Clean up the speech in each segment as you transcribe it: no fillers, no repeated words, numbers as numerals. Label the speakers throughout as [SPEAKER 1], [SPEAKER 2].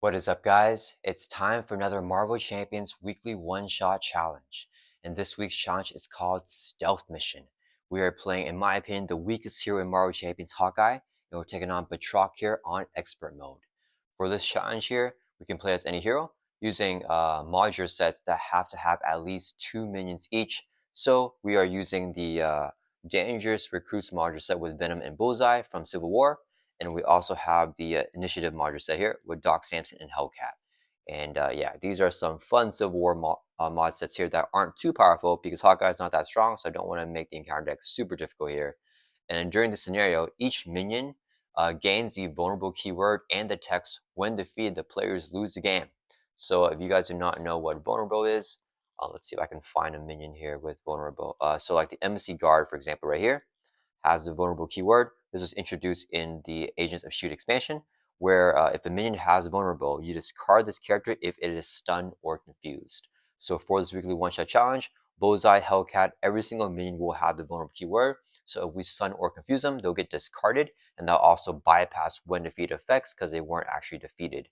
[SPEAKER 1] What is up, guys? It's time for another Marvel Champions weekly one-shot challenge. And this week's challenge is called Stealth Mission. We are playing, in my opinion, the weakest hero in Marvel Champions, Hawkeye, and we're taking on Batroc here on Expert Mode. For this challenge here, we can play as any hero using modular sets that have to have at least 2 minions each. So we are using the Dangerous Recruits modular set with Venom and Bullseye from Civil War. And we also have the Initiative module set here with Doc Samson and Hellcat. And yeah, these are some fun Civil War mod sets here that aren't too powerful because Hawkeye is not that strong, so I don't want to make the encounter deck super difficult here. And during this scenario, each minion gains the vulnerable keyword and the text when defeated, the players lose the game. So if you guys do not know what vulnerable is, let's see if I can find a minion here with vulnerable. So like the Embassy Guard, for example, right here, has the vulnerable keyword. This was introduced in the Agents of S.H.I.E.L.D. expansion, where if a minion has vulnerable, you discard this character if it is stunned or confused. So for this weekly one-shot challenge, Bullseye, Hellcat, every single minion will have the vulnerable keyword. So if we stun or confuse them, they'll get discarded, and they'll also bypass when defeated effects because they weren't actually defeated.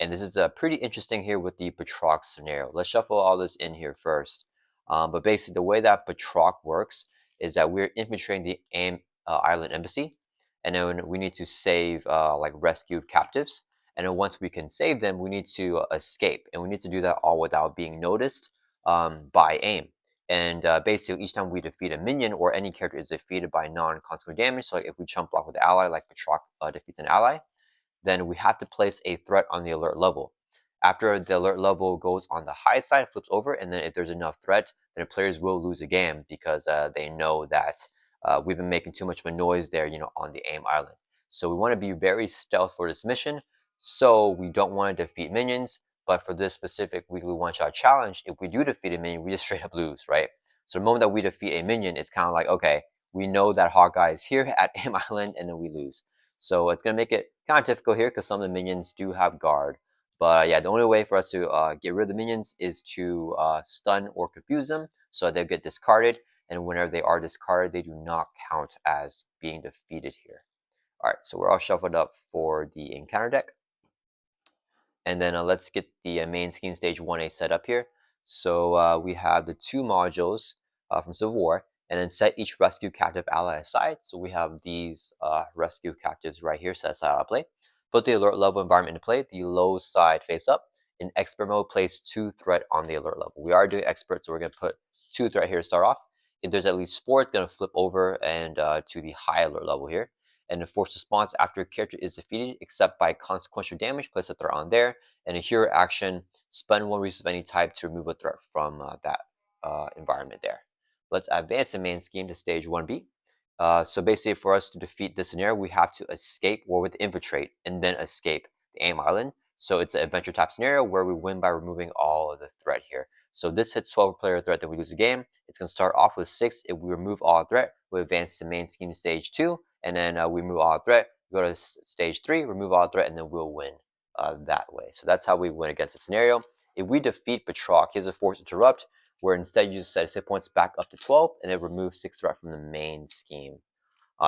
[SPEAKER 1] And this is pretty interesting here with the Batroc scenario. Let's shuffle all this in here first. But basically, the way that Batroc works is that we're infiltrating the island embassy, and then we need to save like rescued captives. And then once we can save them, we need to escape, and we need to do that all without being noticed by aim. And basically, each time we defeat a minion or any character is defeated by non-consequent damage, so like if we chump block with the ally, like Batroc defeats an ally, then we have to place a threat on the alert level. After the alert level goes on the high side, flips over, and then if there's enough threat, then players will lose a game because they know that we've been making too much of a noise there, on the aim island. So we want to be very stealth for this mission. So we don't want to defeat minions, but for this specific weekly one-shot challenge, if we do defeat a minion, we just straight up lose, right? So the moment that we defeat a minion, it's kind of like, okay, we know that Hawkeye is here at aim island, and then we lose. So it's going to make it kind of difficult here because some of the minions do have guard. But yeah, the only way for us to get rid of the minions is to stun or confuse them so they get discarded. And whenever they are discarded, they do not count as being defeated here. All right, so we're all shuffled up for the encounter deck. And then let's get the main scheme stage 1A set up here. So we have the 2 modules from Civil War, and then set each rescue captive ally aside. So we have these rescue captives right here set aside out of play. Put the alert level environment into play, the low side face up. In expert mode, place 2 threat on the alert level. We are doing expert, so we're going to put 2 threat here to start off. If there's at least 4, it's going to flip over and to the high alert level here. And the force response after a character is defeated, except by consequential damage, place a threat on there. And a hero action, spend 1 resource of any type to remove a threat from that environment there. Let's advance the main scheme to stage 1B. So basically, for us to defeat this scenario, we have to escape or with infiltrate and then escape the aim island. So it's an adventure type scenario where we win by removing all of the threat here. So this hits 12 player threat, then we lose the game. It's going to start off with 6. If we remove all threat, we advance to main scheme to stage 2, and then we remove all threat. We go to stage 3, remove all threat, and then we'll win that way. So that's how we win against the scenario. If we defeat Batroc, he has a force interrupt, where instead you just set his hit points back up to 12, and it removes 6 threat from the main scheme.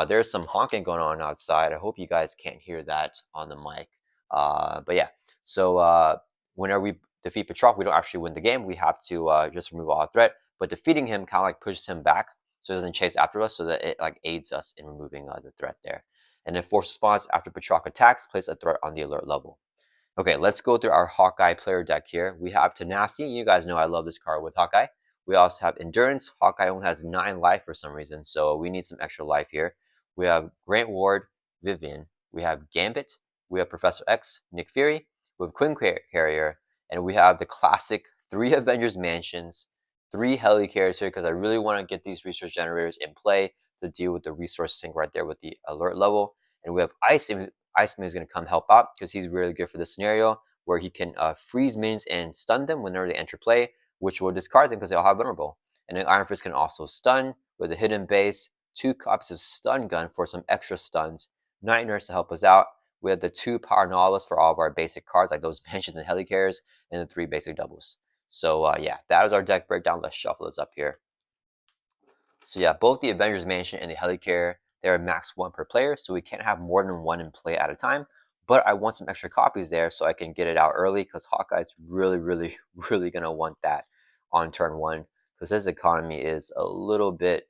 [SPEAKER 1] There's some honking going on outside. I hope you guys can't hear that on the mic. But yeah, so whenever we defeat Batroc, we don't actually win the game. We have to just remove all threat. But defeating him kind of like pushes him back, so he doesn't chase after us, so that it like aids us in removing the threat there. And then force response after Batroc attacks, place a threat on the alert level. Okay, let's go through our Hawkeye player deck here. We have Tenacity. You guys know I love this card with Hawkeye. We also have Endurance. Hawkeye only has 9 life for some reason, so we need some extra life here. We have Grant Ward, Vivian. We have Gambit. We have Professor X, Nick Fury. We have Queen Carrier. And we have the classic 3 Avengers Mansions, 3 Helicarriers here because I really want to get these resource generators in play to deal with the resource sink right there with the alert level. And we have Iceman is going to come help out because he's really good for this scenario where he can freeze minions and stun them whenever they enter play, which will discard them because they all have vulnerable. And then Iron Fist can also stun with a hidden base, 2 copies of Stun Gun for some extra stuns, Night Nurse to help us out. We have the 2 Power Novelists for all of our basic cards like those Mansions and Helicarriers, and the 3 basic doubles. So yeah, that is our deck breakdown. Let's shuffle this up here. So yeah, both the Avengers Mansion and the Helicarrier, they're max 1 per player, so we can't have more than 1 in play at a time. but I want some extra copies there so I can get it out early because Hawkeye's really, really, really gonna want that on turn 1 because his economy is a little bit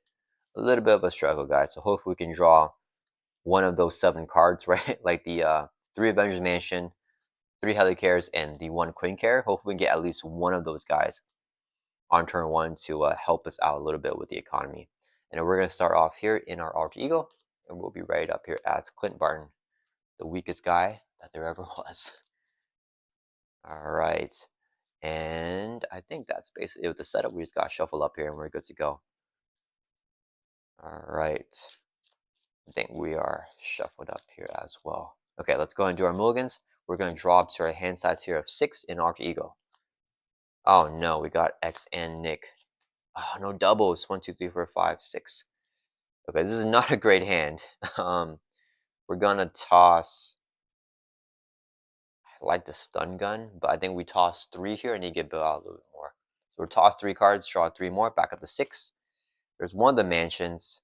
[SPEAKER 1] of a struggle, guys. So hopefully we can draw one of those 7 cards, right? Like the 3 Avengers Mansion, 3 Helicarriers, and the 1 Queen Carrier. Hopefully we can get at least one of those guys on turn 1 to help us out a little bit with the economy. And we're going to start off here in our alter ego, and we'll be right up here as Clint Barton, the weakest guy that there ever was. All right. And I think that's basically it with the setup. We just got to shuffle up here and we're good to go. All right. I think we are shuffled up here as well. Okay, let's go ahead and do our mulligans. We're going to draw up to our hand size here of 6 in alter ego. Oh no, we got X and Nick. Oh, no doubles. 1, 2, 3, 4, 5, 6. Okay, this is not a great hand. We're gonna toss. I like the stun gun, but I think we toss 3 here and you get built out a little bit more. So we're toss 3 cards, draw 3 more, back up to 6. There's one of the mansions.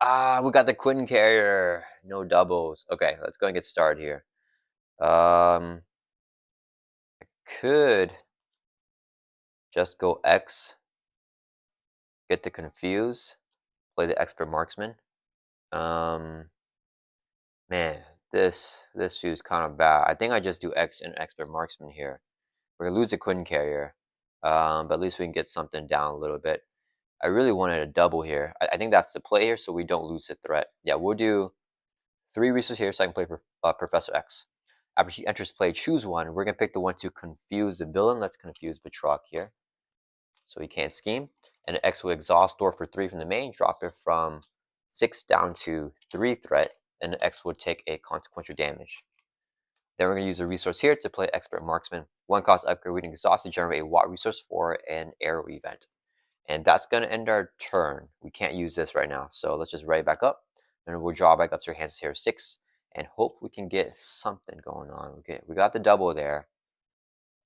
[SPEAKER 1] Ah, we got the Quinn Carrier. No doubles. Okay, let's go and get started here. I could just go X, get the Confuse, play the Expert Marksman. Man, this feels kind of bad. I think I just do X and Expert Marksman here. We're gonna lose a Quinn Carrier, but at least we can get something down a little bit. I really wanted a double here. I think that's the play here, so we don't lose the threat. Yeah, we'll do 3 resources here, so I can play Professor X. After she enters play, choose one. We're gonna pick the one to confuse the villain. Let's confuse Batroc here, so he can't scheme. And X will exhaust door for 3 from the main, drop it from 6 down to 3 threat, and the X will take a consequential damage. Then we're going to use a resource here to play Expert Marksman. 1 cost upgrade, we can exhaust to generate a Watt resource for an arrow event. And that's going to end our turn. We can't use this right now, so let's just write it back up. And we'll draw back up to our hands here 6, and hope we can get something going on. Okay, we got the double there.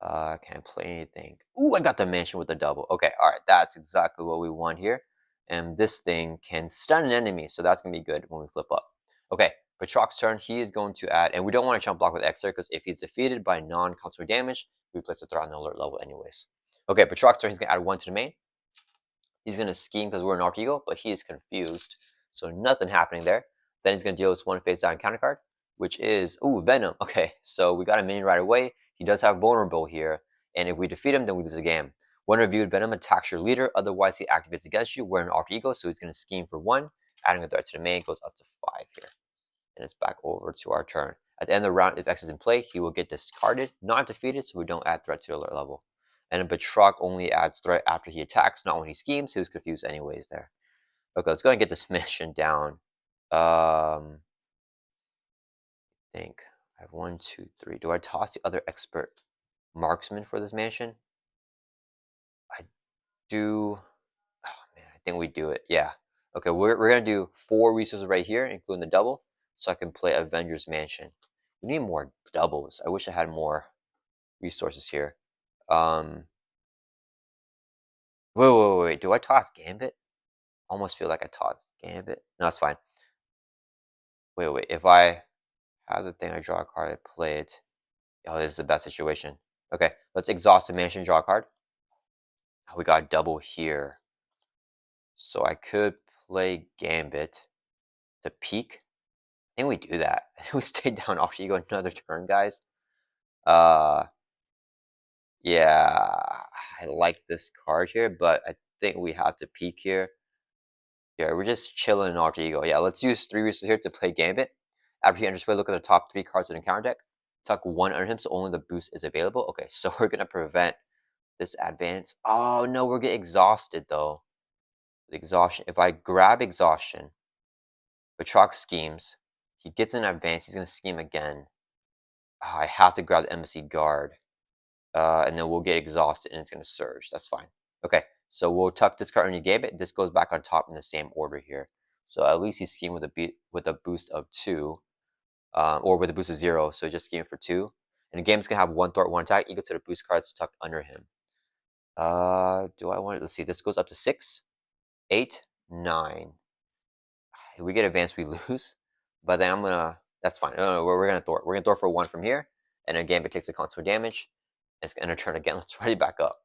[SPEAKER 1] Can't play anything. Ooh, I got the mansion with the double. Okay, all right, that's exactly what we want here. And this thing can stun an enemy, so that's gonna be good when we flip up. Okay, Batroc's turn. He is going to add, and we don't want to jump block with Xer because if he's defeated by non-consort damage, we place a threat on the alert level anyways. Okay, Batroc's turn. He's gonna add 1 to the main. He's gonna scheme because we're an Arc Eagle, but he is confused, so nothing happening there. Then he's gonna deal with 1 face down counter card, which is Venom. Okay, so we got a minion right away. He does have vulnerable here, and if we defeat him, then we lose the game. When reviewed, Venom attacks your leader, otherwise he activates against you. We're an alter ego, so he's going to scheme for 1, adding a threat to the main, goes up to 5 here. And it's back over to our turn. At the end of the round, if X is in play, he will get discarded, not defeated, so we don't add threat to alert level. And Batroc only adds threat after he attacks, not when he schemes. He was confused anyways there. Okay, let's go and get this mission down. I think I have 1, 2, 3. Do I toss the other expert marksman for this mansion? I do. Oh man, I think we do it. Yeah. Okay, we're gonna do 4 resources right here, including the double, so I can play Avengers Mansion. We need more doubles. I wish I had more resources here. Wait. Do I toss Gambit? Almost feel like I tossed Gambit. No, it's fine. Wait. If I have the thing, I draw a card, I play it. Oh, this is the best situation. Okay, let's exhaust the mansion, draw a card. Oh, we got a double here. So I could play Gambit to peek. I think we do that. I think we stay down after you go another turn, guys. Yeah, I like this card here, but I think we have to peek here. Yeah, we're just chilling in alter ego. Yeah, let's use 3 resources here to play Gambit. After he enters play, look at the top 3 cards in the counter deck. Tuck 1 under him, so only the boost is available. Okay, so we're gonna prevent this advance. Oh no, we're getting exhausted though. The exhaustion. If I grab exhaustion, Batroc schemes. He gets an advance. He's gonna scheme again. Oh, I have to grab the embassy guard, and then we'll get exhausted, and it's gonna surge. That's fine. Okay, so we'll tuck this card underneath Gambit. This goes back on top in the same order here. So at least he's scheming with a boost of 2, or with a boost of 0. So just scheming for 2. And the game's gonna have 1 threat, 1 attack equal to the boost cards tucked under him. Do I want it? Let's see. This goes up to 6, 8, 9. If we get advanced, we lose. But then I'm gonna That's fine. No, we're gonna Thor. We're gonna Thor for 1 from here, and then Gambit takes the console damage. It's gonna turn again. Let's ready back up.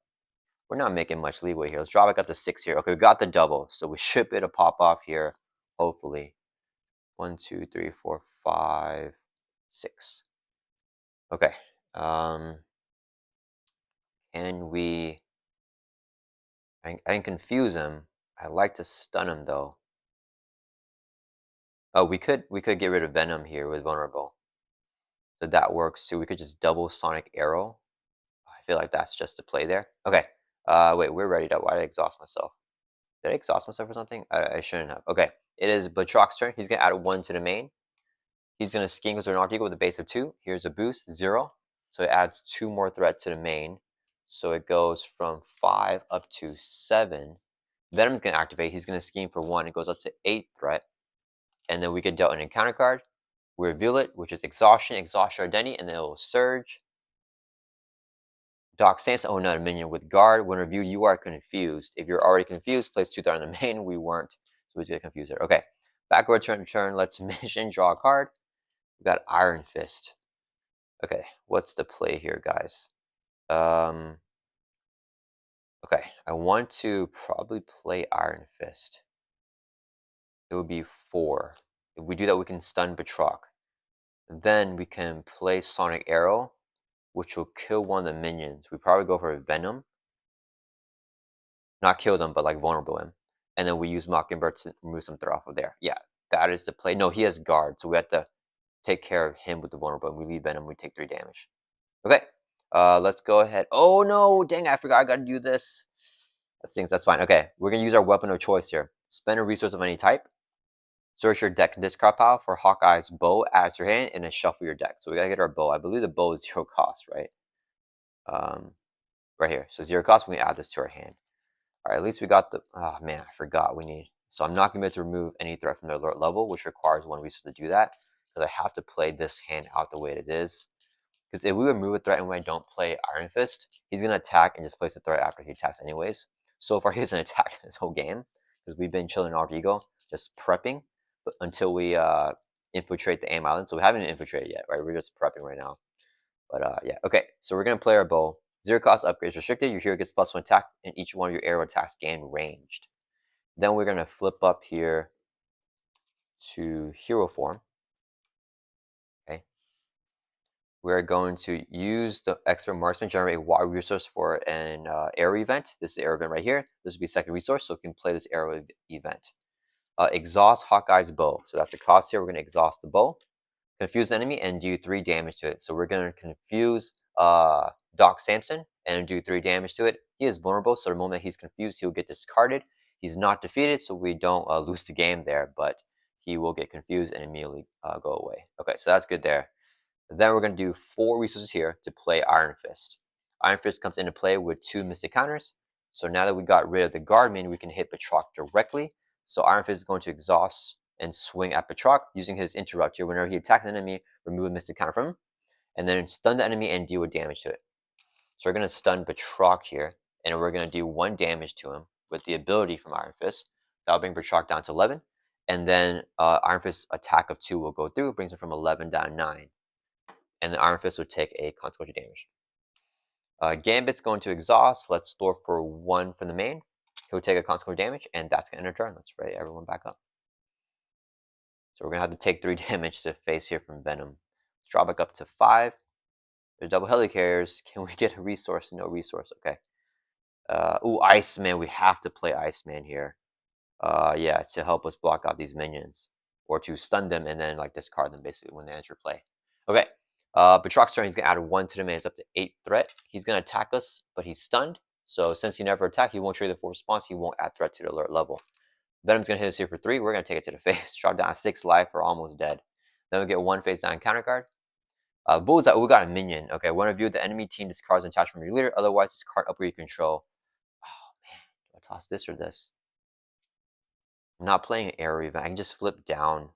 [SPEAKER 1] We're not making much leeway here. Let's draw back up to 6 here. Okay, we got the double, so we should be able to pop off here. Hopefully, 1, 2, 3, 4, 5, 6. Okay. Can we? I can confuse him. I like to stun him though. Oh, we could get rid of Venom here with vulnerable. So that works too. We could just double Sonic Arrow. I feel like that's just a play there. Okay. Wait, we're ready to. Why did I exhaust myself? Did I exhaust myself or something? I shouldn't have. Okay. It is Batroc's turn. He's gonna add 1 to the main. He's gonna scheme with an Article with a base of 2. Here's a boost, 0. So it adds 2 more threat to the main. So it goes from 5 up to 7. Venom's gonna activate. He's gonna scheme for 1. It goes up to 8 threat. And then we get dealt an encounter card. We reveal it, which is Exhaustion, Exhaust your identity, and then it will Surge. Doc Samson, oh no, a minion with guard. When reviewed, you are confused. If you're already confused, place 2 threat on the main. We weren't, so we just get confused there. Okay, backward turn to turn. Let's mission, draw a card. We got Iron Fist. Okay, what's the play here, guys? Okay, I want to probably play Iron Fist. It would be 4. If we do that, we can stun Batroc. Then we can play Sonic Arrow, which will kill one of the minions. We probably go for Venom. Not kill them, but like vulnerable him. And then we use Mockingbird to remove some threat off of there. Yeah, that is the play. No, he has guard, so we have to take care of him with the vulnerable. And we leave Venom, we take 3 damage. Okay, let's go ahead. Oh no, dang, I forgot I gotta do this. That stinks, that's fine. Okay, we're gonna use our weapon of choice here. Spend a resource of any type. Search your deck and discard pile for Hawkeye's bow, add to your hand, and then shuffle your deck. So we gotta get our bow. I believe the bow is 0 cost, right? Right here. So 0 cost, we can add this to our hand. Alright, at least we got the, oh man, I forgot we need. So I'm not gonna be able to remove any threat from the alert level, which requires 1 resource to do that. Because I have to play this hand out the way it is. Because if we remove a threat and when I don't play Iron Fist, he's gonna attack and just place a threat after he attacks anyways. So far he hasn't attacked this whole game. Because we've been chilling Alter Ego, just prepping until we infiltrate the AIM Island. So we haven't infiltrated yet, right? We're just prepping right now. But yeah, okay. So we're gonna play our bow. 0 cost upgrades restricted. Your hero gets +1 attack, and each one of your arrow attacks gain ranged. Then we're gonna flip up here to hero form. Okay. We're going to use the expert marksman, generate a water resource for an arrow event. This is the arrow event right here. This will be second resource, so we can play this arrow event. Exhaust Hawkeye's bow. So that's the cost here. We're gonna exhaust the bow. Confuse the enemy and do 3 damage to it. So we're gonna confuse Doc Samson and do 3 damage to it. He is vulnerable, so the moment he's confused, he'll get discarded. He's not defeated, so we don't lose the game there, but he will get confused and immediately go away. Okay, so that's good there. Then we're gonna do 4 resources here to play Iron Fist. Iron Fist comes into play with 2 mystic counters. So now that we got rid of the guard main, we can hit Batroc directly. So Iron Fist is going to exhaust and swing at Batroc using his interrupt here. Whenever he attacks an enemy, remove a mystic counter from him, and then stun the enemy and deal damage to it. So we're going to stun Batroc here, and we're going to do 1 damage to him with the ability from Iron Fist. That'll bring Batroc down to 11, and then Iron Fist's attack of 2 will go through, brings him from 11 down to 9, and then Iron Fist will take a consequential damage. Gambit's going to exhaust. Let's store for 1 from the main. He'll take a consequential damage, and that's going to end our turn. Let's ready everyone back up. So we're going to have to take 3 damage to face here from Venom. Let's draw back up to 5. There's double helicarriers. Can we get a resource? No resource. Okay. Ooh, Iceman. We have to play Iceman here. Yeah, to help us block out these minions. Or to stun them and then like discard them basically when they enter play. Okay. Batroc's turn, he's going to add 1 to the main. It's up to 8 threat. He's going to attack us, but he's stunned. So since he never attacked, he won't trade the full response. He won't add threat to the alert level. Venom's going to hit us here for 3. We're going to take it to the face. Drop down 6 life. We're almost dead. Then we get 1 face down counter card. Bullseye, we got a minion. Okay, when reviewed, the enemy team discards an attachment from your leader. Otherwise, this card up where you control. Oh, man. Do I toss this or this? I'm not playing an arrow event. I can just flip down.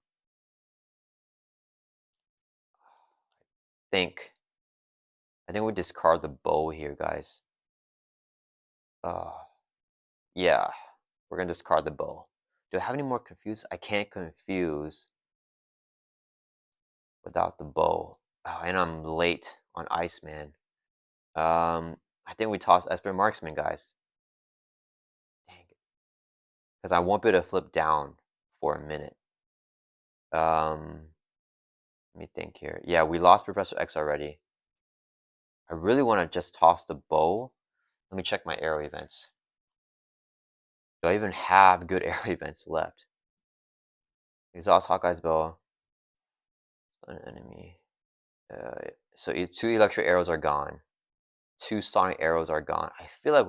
[SPEAKER 1] I think we discard the bow here, guys. Yeah. We're going to discard the bow. Do I have any more confuse? I can't confuse. without the bow. Oh, and I'm late on Iceman. I think we toss Esper Marksman, guys. Dang it. Because I won't be able to flip down for a minute. Let me think here. Yeah, we lost Professor X already. I really want to just toss the bow. Let me check my arrow events. Do I even have good arrow events left? Exhaust Hawkeye's bow. Stun enemy. So 2 electric arrows are gone. 2 sonic arrows are gone. I feel like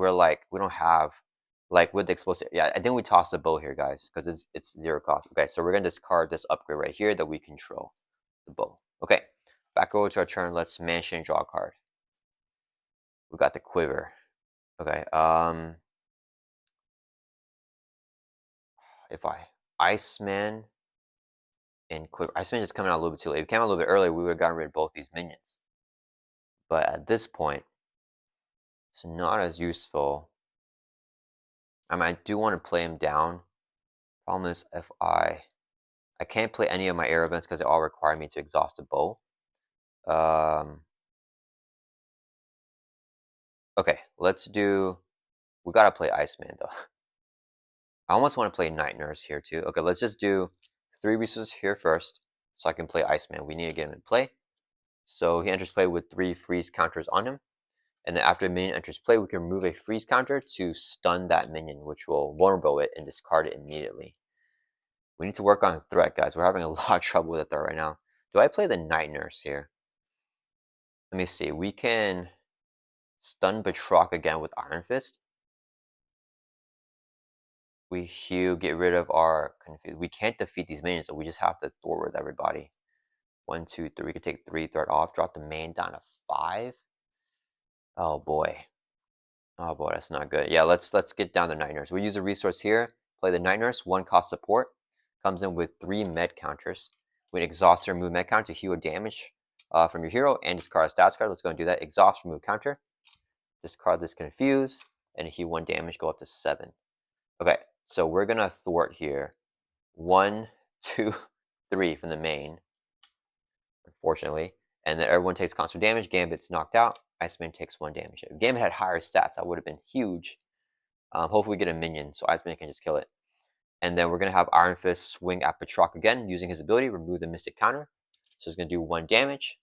[SPEAKER 1] we don't have with the explosive. Yeah, I think we toss the bow here, guys, because it's 0 cost. Okay, so we're gonna discard this upgrade right here that we control, the bow. Okay, back over to our turn. Let's mansion draw a card. We got the quiver. Okay, if Iceman and quiver. Iceman just coming out a little bit too late. If it came out a little bit earlier, we would have gotten rid of both these minions. But at this point, it's not as useful. I mean, I do want to play him down. Problem is, if I can't play any of my air events because they all require me to exhaust a bow. Okay, let's do. We gotta play Iceman though. I almost want to play Night Nurse here too. Okay, let's just do 3 resources here first, so I can play Iceman. We need to get him in play. So he enters play with 3 freeze counters on him, and then after a minion enters play, we can remove a freeze counter to stun that minion, which will vulnerable it and discard it immediately. We need to work on threat, guys. We're having a lot of trouble with the threat right now. Do I play the Night Nurse here? Let me see. We can stun Batroc again with Iron Fist. We heal, get rid of our confuse. We can't defeat these minions, so we just have to thwart with everybody. 1, 2, 3. We could take 3 threat off, drop the main down to 5. Oh boy. Oh boy, that's not good. Yeah, let's get down the Night Nurse. We use a resource here. Play the Night Nurse. 1 cost support. Comes in with 3 med counters. We exhaust or remove med counter to heal damage from your hero and discard a stats card. Let's go and do that. Exhaust, remove counter. Discard this confuse and heal 1 damage. Go up to 7. Okay, so we're gonna thwart here. 1, 2, 3 from the main, unfortunately. And then everyone takes constant damage. Gambit's knocked out. Iceman takes 1 damage. If Gambit had higher stats, that would have been huge. Hopefully we get a minion so Iceman can just kill it. And then we're going to have Iron Fist swing at Batroc again, using his ability, remove the Mystic counter. So it's going to do 1 damage.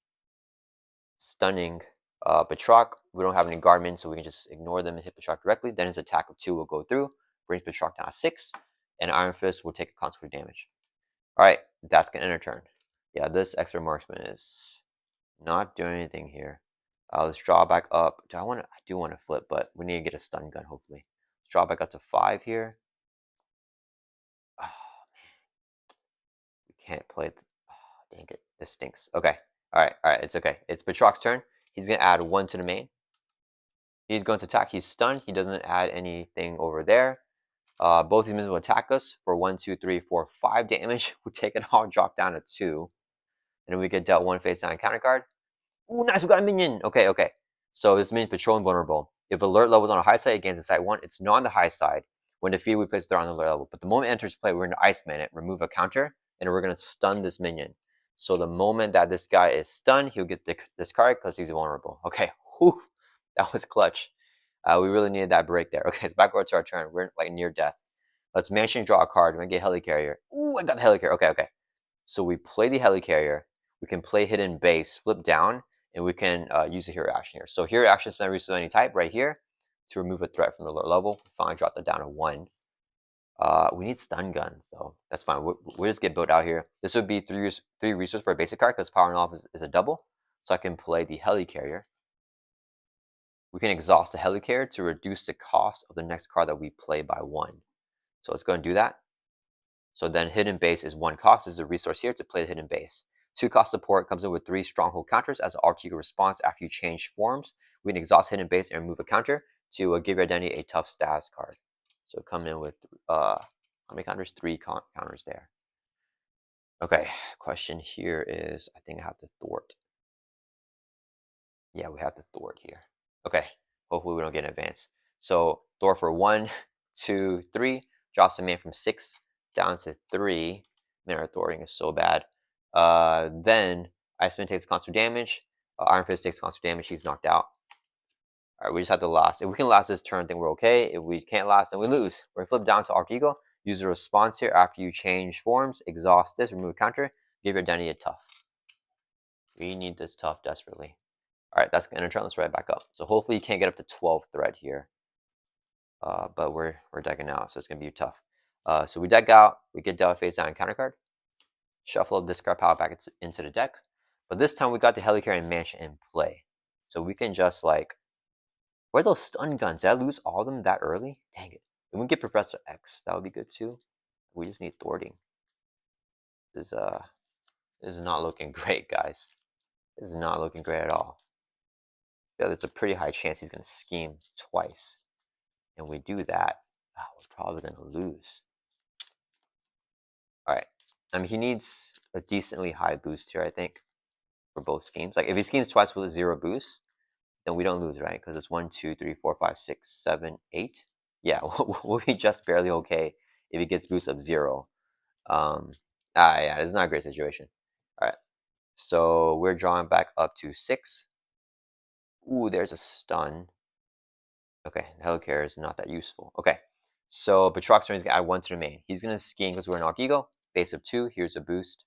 [SPEAKER 1] Stunning Batroc. We don't have any guardmen, so we can just ignore them and hit Batroc directly. Then his attack of 2 will go through, brings Batroc down to 6, and Iron Fist will take a consequent damage. Alright, that's going to end our turn. Yeah, this extra marksman is not doing anything here. Let's draw back up. I do want to flip, but we need to get a stun gun, hopefully. Let's draw back up to 5 here. Oh, we can't play. Oh, dang it. This stinks. Okay. Alright, it's okay. It's Batroc's turn. He's going to add 1 to the main. He's going to attack. He's stunned. He doesn't add anything over there. Both these minions will attack us for 1, 2, 3, 4, 5 damage. We take it all, drop down to 2. And then we get dealt 1 face down counter card. Ooh, nice, we got a minion. Okay. So this means patrol invulnerable. If alert level is on a high side, it gains insight 1. It's not on the high side. When defeated, we place threat on the alert level. But the moment it enters play, we're going to Iceman it, remove a counter, and we're going to stun this minion. So the moment that this guy is stunned, he'll get this card because he's vulnerable. Okay, whew, that was clutch. We really needed that break there. Okay, it's back over to our turn. We're like near death. Let's mansion draw a card. We're going to get Helicarrier. Ooh, I got the Helicarrier. Okay. So we play the Helicarrier. We can play Hidden Base, flip down, and we can use a hero action here. So hero action, spend resource of any type right here to remove a threat from the lower level. Finally drop that down to 1. We need stun guns though. That's fine. We'll just get built out here. This would be 3 resources for a basic card because powering off is a double. So I can play the Helicarrier. We can exhaust the Helicarrier to reduce the cost of the next card that we play by 1. So let's go and do that. So then Hidden Base is 1 cost. This is a resource here to play the Hidden Base. 2 cost support comes in with 3 stronghold counters as an RTG response after you change forms. We can exhaust Hidden Base and remove a counter to give your identity a tough status card. So come in with how many counters? 3 counters there. Okay, question here is, I think I have to thwart. Yeah, we have to thwart here. Okay, hopefully we don't get an advance. So thwart for 1, 2, 3. Drops the man from 6 down to 3. Man, our thwarting is so bad. Then Iceman takes constant damage. Iron Fist takes constant damage. He's knocked out. All right, we just have to last. If we can last this turn, then we're okay. If we can't last, then we lose. We're gonna flip down to Arc Eagle. Use a response here after you change forms. Exhaust this, remove counter, give your identity a tough. We need this tough desperately. All right, that's gonna turn. Let's right back up. So hopefully you can't get up to 12 threat here. But we're decking out, so it's gonna be tough. So we deck out. We get dealt face down counter card. Shuffle discard power back into the deck. But this time we got the Helicarrier Mansion in play, so we can just like. Where are those stun guns? Did I lose all of them that early? Dang it. If we get Professor X, that would be good too. We just need thwarting. This is not looking great, guys. This is not looking great at all. Yeah, there's a pretty high chance he's gonna scheme twice. And we do that, we're probably gonna lose. Alright. I mean, he needs a decently high boost here, I think, for both schemes. Like if he schemes twice with a 0 boost, then we don't lose, right? Because it's 1, 2, 3, 4, 5, 6, 7, 8. Yeah, we'll be just barely okay if he gets boost of 0. Yeah, it's not a great situation. All right, so we're drawing back up to 6. Ooh, there's a stun. Okay, Helicarrier is not that useful. Okay, so Batroc's turn is gonna add 1 to the main. He's gonna scheme because we're an Arc Eagle. Base of 2. Here's a boost.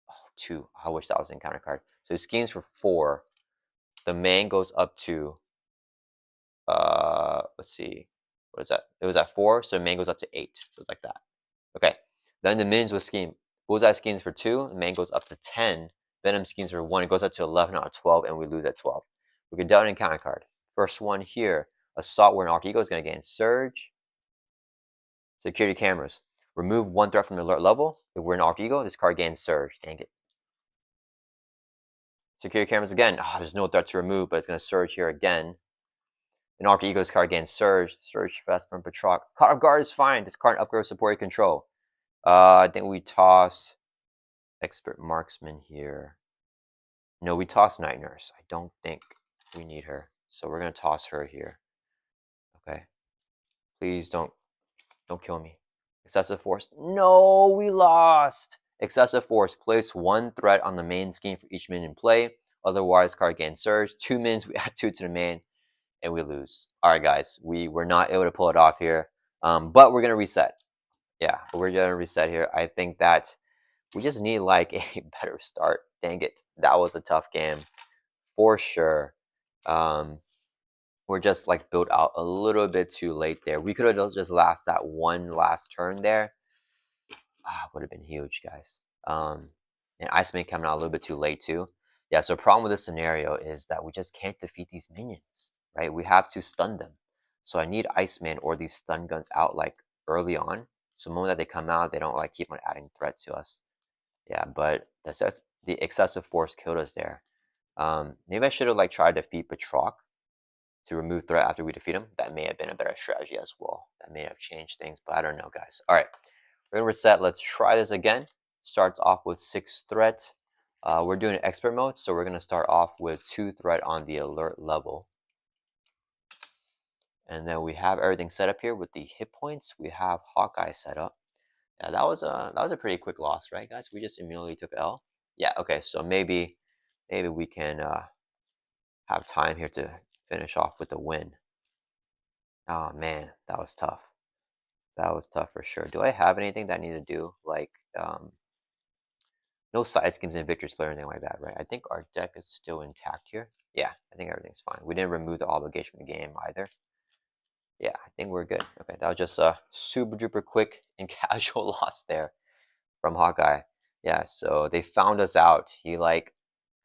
[SPEAKER 1] Oh, 2. I wish that was an encounter card. So he schemes for 4. The main goes up to let's see, what is that? It was at 4, so main goes up to 8. So it's like that. Okay, then the minions will scheme. Bullseye schemes for 2, the main goes up to 10. Venom schemes for 1, it goes up to 11 out of 12, and we lose at 12. We can deal an encounter card. First one here, Assault, where an Arc Eagle is going to gain Surge. Security cameras. Remove 1 threat from the alert level. If we're an Arc Eagle, this card gains Surge. Dang it. Security cameras again. Oh, there's no threat to remove, but it's going to Surge here again. An Arc Ego's card gains Surge. Surge Fest from Batroc. Caught off guard is fine. This card upgrades support your control. I think we toss Expert Marksman here. No, we toss Night Nurse. I don't think we need her. So we're going to toss her here. Okay. Please don't kill me. Excessive Force. No, we lost. Excessive Force. Place 1 threat on the main scheme for each minion in play. Otherwise, card gains Surge. 2 minions, we add 2 to the main. And we lose. All right, guys, we were not able to pull it off here, but we're gonna reset. Yeah, we're gonna reset here. I think that we just need like a better start. Dang it, that was a tough game for sure. We're just like built out a little bit too late there. We could have just last that one last turn there. Would have been huge, guys. And Iceman coming out a little bit too late too. Yeah, so the problem with this scenario is that we just can't defeat these minions, right? We have to stun them. So I need Iceman or these stun guns out like early on. So the moment that they come out, they don't like keep on adding threat to us. Yeah, but the excessive force killed us there. Maybe I should have like tried to defeat Batroc to remove threat after we defeat him. That may have been a better strategy as well. That may have changed things, but I don't know, guys. All right, we're gonna reset. Let's try this again. Starts off with 6 threat. We're doing expert mode, so we're gonna start off with 2 threat on the alert level. And then we have everything set up here with the hit points. We have Hawkeye set up. Yeah, that was a pretty quick loss, right, guys? We just immediately took L. Yeah, okay, so maybe we can have time here to finish off with the win. Oh man, that was tough. That was tough for sure. Do I have anything that I need to do? Like, no side schemes in Victor's Play or anything like that, right? I think our deck is still intact here. Yeah, I think everything's fine. We didn't remove the obligation from the game either. Yeah, I think we're good. Okay, that was just a super duper quick and casual loss there from Hawkeye. Yeah, so they found us out. He like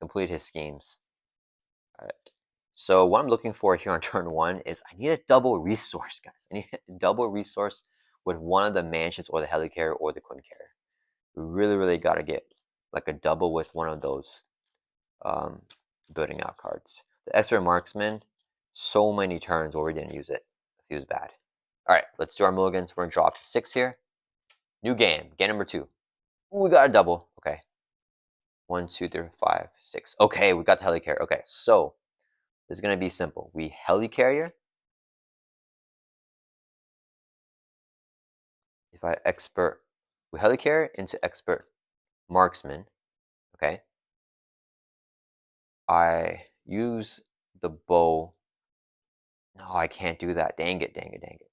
[SPEAKER 1] completed his schemes. All right. So what I'm looking for here on turn 1 is I need a double resource, guys. I need a double resource with one of the mansions or the helicarrier or the queen carrier. We really got to get like a double with one of those building out cards. The expert marksman, so many turns where we didn't use it. It feels bad. All right, let's do our mulligans. We're gonna drop to 6 here. New game number 2. Ooh, we got a double. Okay. 1, 2, 3, 5, 6. Okay, we got the helicarrier. Okay, so this is gonna be simple. We helicarrier. If I expert, we helicarrier into expert marksman. Okay. I use the bow. No, I can't do that. Dang it, dang it, dang it.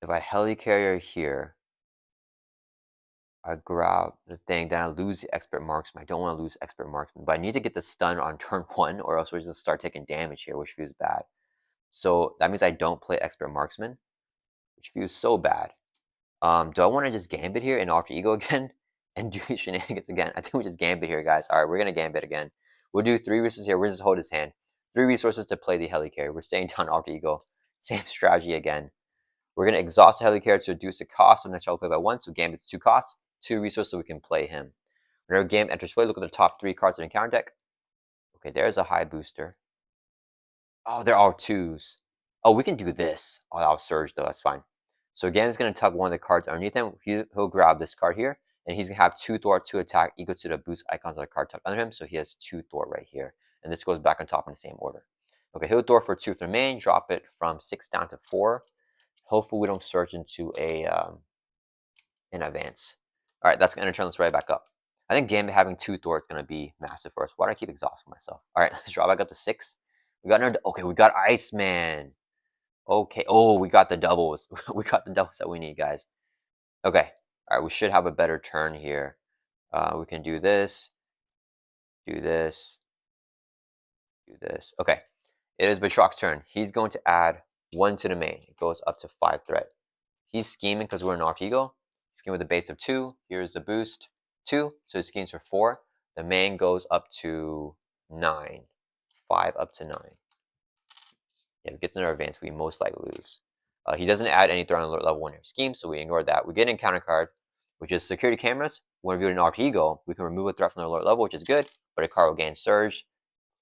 [SPEAKER 1] If I helicarrier here, I grab the thing, then I lose the expert marksman. I don't want to lose expert marksman, but I need to get the stun on turn 1 or else we're just start taking damage here, which feels bad. So that means I don't play expert marksman, which feels so bad. Do I want to just gambit here and alter ego again and do these shenanigans again? I think we just gambit here, guys. All right, we're gonna gambit again. We'll do 3 resources here. We'll just hold his hand. 3 resources to play the helicarrier. We're staying down alter ego. Same strategy again. We're gonna exhaust the helicarrier to reduce the cost of next child play by 1. So gambit's 2 costs, 2 resources so we can play him. Whenever game enters play, look at the top 3 cards in the encounter deck. Okay, there's a high booster. Oh, they're all 2s. Oh, we can do this. Oh, I'll surge though. That's fine. So again, he's going to tug one of the cards underneath him. He'll grab this card here, and he's going to have 2 Thor, 2 attack equal to the boost icons on the card tucked under him. So he has 2 Thor right here. And this goes back on top in the same order. Okay, he'll Thor for 2 from the main, drop it from 6 down to 4. Hopefully we don't surge into an advance. All right, that's going to turn this right back up. I think Gambit having 2 Thor is going to be massive for us. Why do I keep exhausting myself? All right, let's drop back up to 6. We got another. Okay, we got Iceman. Okay. Oh, we got the doubles. We got the doubles that we need, guys. Okay. All right, we should have a better turn here. We can do this, do this, do this. Okay. It is Batroc's turn. He's going to add 1 to the main. It goes up to 5 threat. He's scheming because we're an Arc Eagle. He's scheming with a base of 2. Here's the boost, 2. So he schemes for 4. The main goes up to 9. 5 up to 9. Yeah, if it gets another advance, we most likely lose. He doesn't add any threat on level 1 scheme, so we ignore that. We get an encounter card, which is security cameras. When we do an RP Ego, we can remove a threat from the alert level, which is good, but a card will gain surge.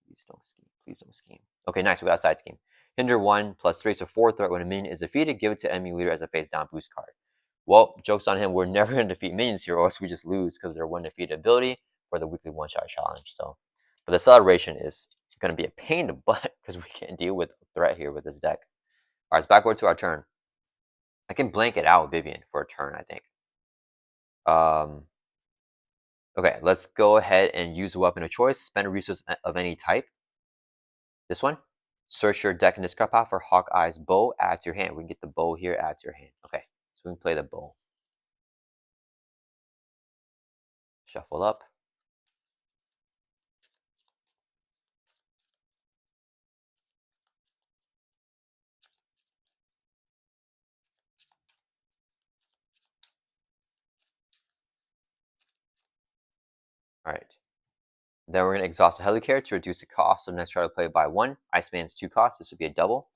[SPEAKER 1] Please don't scheme. Please don't scheme. Okay, nice. We got a side scheme. Hinder 1 plus 3, so 4 threat. When a minion is defeated, give it to enemy leader as a face down boost card. Well, joke's on him. We're never going to defeat minions here, or else we just lose because they're 1 defeat ability for the weekly one-shot challenge. So, but the acceleration is going to be a pain in the butt because we can't deal with threat here with this deck. All right, it's backward to our turn. I can blank it out with Vivian for a turn, I think. Okay, let's go ahead and use a weapon of choice. Spend a resource of any type. This one. Search your deck and discard path for HAWKEYE's bow. Add to your hand. We can get the bow here, add to your hand. Okay, so we can play the bow. Shuffle up. All right. Then we're going to exhaust the Helicarrier to reduce the cost of next try to play by 1. Iceman's 2 costs. This would be a double.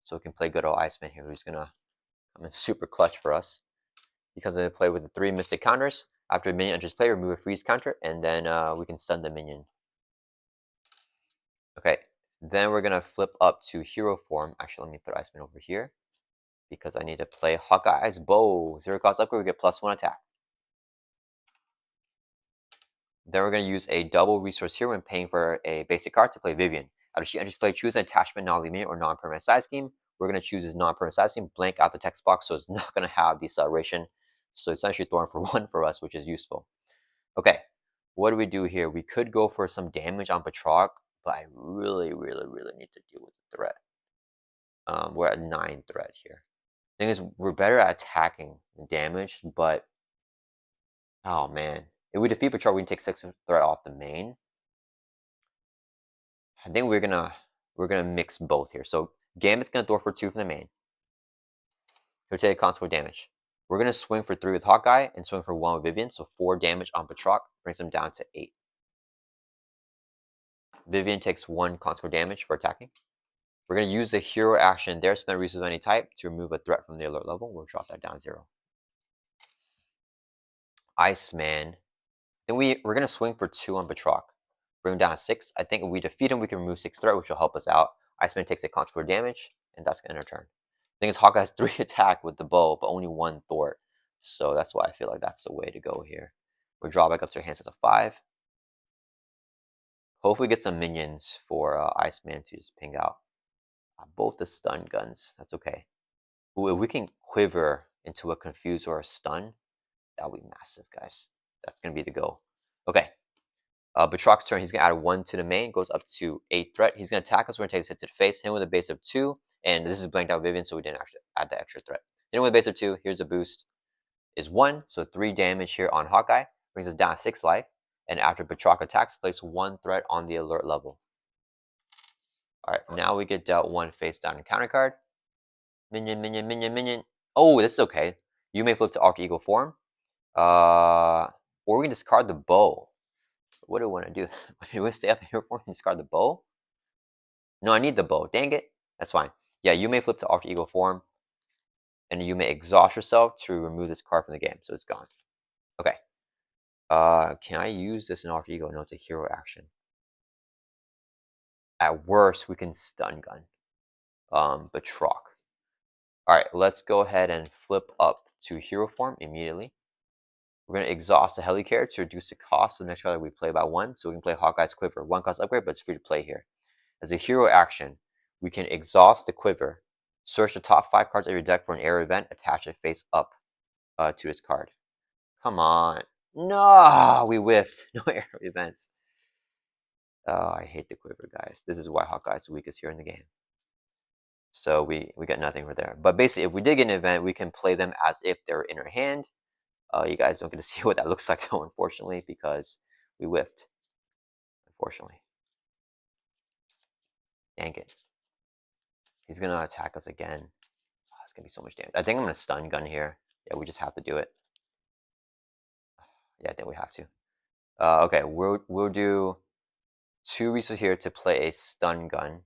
[SPEAKER 1] So we can play good old Iceman here, who's going to come in super clutch for us. He comes into play with the 3 Mystic counters. After a minion enters play, remove a freeze counter, and then we can stun the minion. Okay, then we're going to flip up to hero form. Actually, let me put Iceman over here because I need to play HAWKEYE's bow. 0 cost upgrade, we get +1 attack. Then we're going to use a double resource here when paying for a basic card to play Vivian. After she enters play, choose an attachment, non-limit, or non-permanent side scheme. We're going to choose this non-permanent side scheme, blank out the text box, so it's not going to have the acceleration. So it's actually throwing for 1 for us, which is useful. Okay, what do we do here? We could go for some damage on Batroc, but I really need to deal with the threat. We're at 9 threat here. Thing is, we're better at attacking than damage, but oh man, if we defeat Batroc, we can take 6 threat off the main. I think we're gonna mix both here. So Gambit's gonna throw for 2 from the main. He'll take consequent damage. We're gonna swing for 3 with HAWKEYE and swing for 1 with Vivian. So 4 damage on Batroc brings him down to 8. Vivian takes 1 consequent damage for attacking. We're gonna use the hero action there, spend resources of any type to remove a threat from the alert level. We'll drop that down 0. Iceman. Then we're gonna swing for 2 on Batroc. Bring him down to 6. I think if we defeat him, we can remove 6 threat, which will help us out. Iceman takes a consequent damage, and that's gonna end our turn. The thing is, HAWKEYE has 3 attack with the bow, but only 1 thwart. So that's why I feel like that's the way to go here. We'll draw back up to our hands as a 5. Hopefully get some minions for Iceman to just ping out. Both the stun guns. That's okay. Ooh, if we can quiver into a confuse or a stun, that would be massive, guys. That's going to be the go. Okay. Batroc's turn. He's gonna add 1 to the main. Goes up to 8 threat. He's gonna attack us. We're gonna take his hit to the face. Hit him with a base of 2. And this is blanked out Vivian, so we didn't actually add the extra threat. Hit him with a base of 2. Here's a boost. Is 1, so 3 damage here on Hawkeye. Brings us down 6 life. And after Batroc attacks, place 1 threat on the alert level. Alright, now we get dealt 1 face down encounter card. Minion, minion, minion, minion. Oh, this is okay. You may flip to Alter Ego form. Or we can discard the bow. What do we want to do? Do we stay up here for and discard the bow? No, I need the bow. Dang it. That's fine. Yeah, you may flip to Alter Ego form. And you may exhaust yourself to remove this card from the game. So it's gone. Okay. Can I use this in Alter Ego? No, it's a hero action. At worst, we can stun gun. Batroc. Alright, let's go ahead and flip up to hero form immediately. We're going to exhaust the Helicarrier to reduce the cost of the next card that we play by 1. So we can play Hawkeye's Quiver. 1 cost upgrade, but it's free to play here. As a hero action, we can exhaust the Quiver, search the top 5 cards of your deck for an error event, attach it face up to this card. Come on. No, we whiffed. No error events. Oh, I hate the Quiver, guys. This is why Hawkeye's the weakest here in the game. So we got nothing for there. But basically, if we did get an event, we can play them as if they're in our hand. You guys don't get to see what that looks like, though, unfortunately, because we whiffed. Unfortunately. Dang it. He's going to attack us again. Oh, it's going to be so much damage. I think I'm going to stun gun here. Yeah, we just have to do it. Yeah, I think we have to. Okay, we'll do 2 resources here to play a stun gun.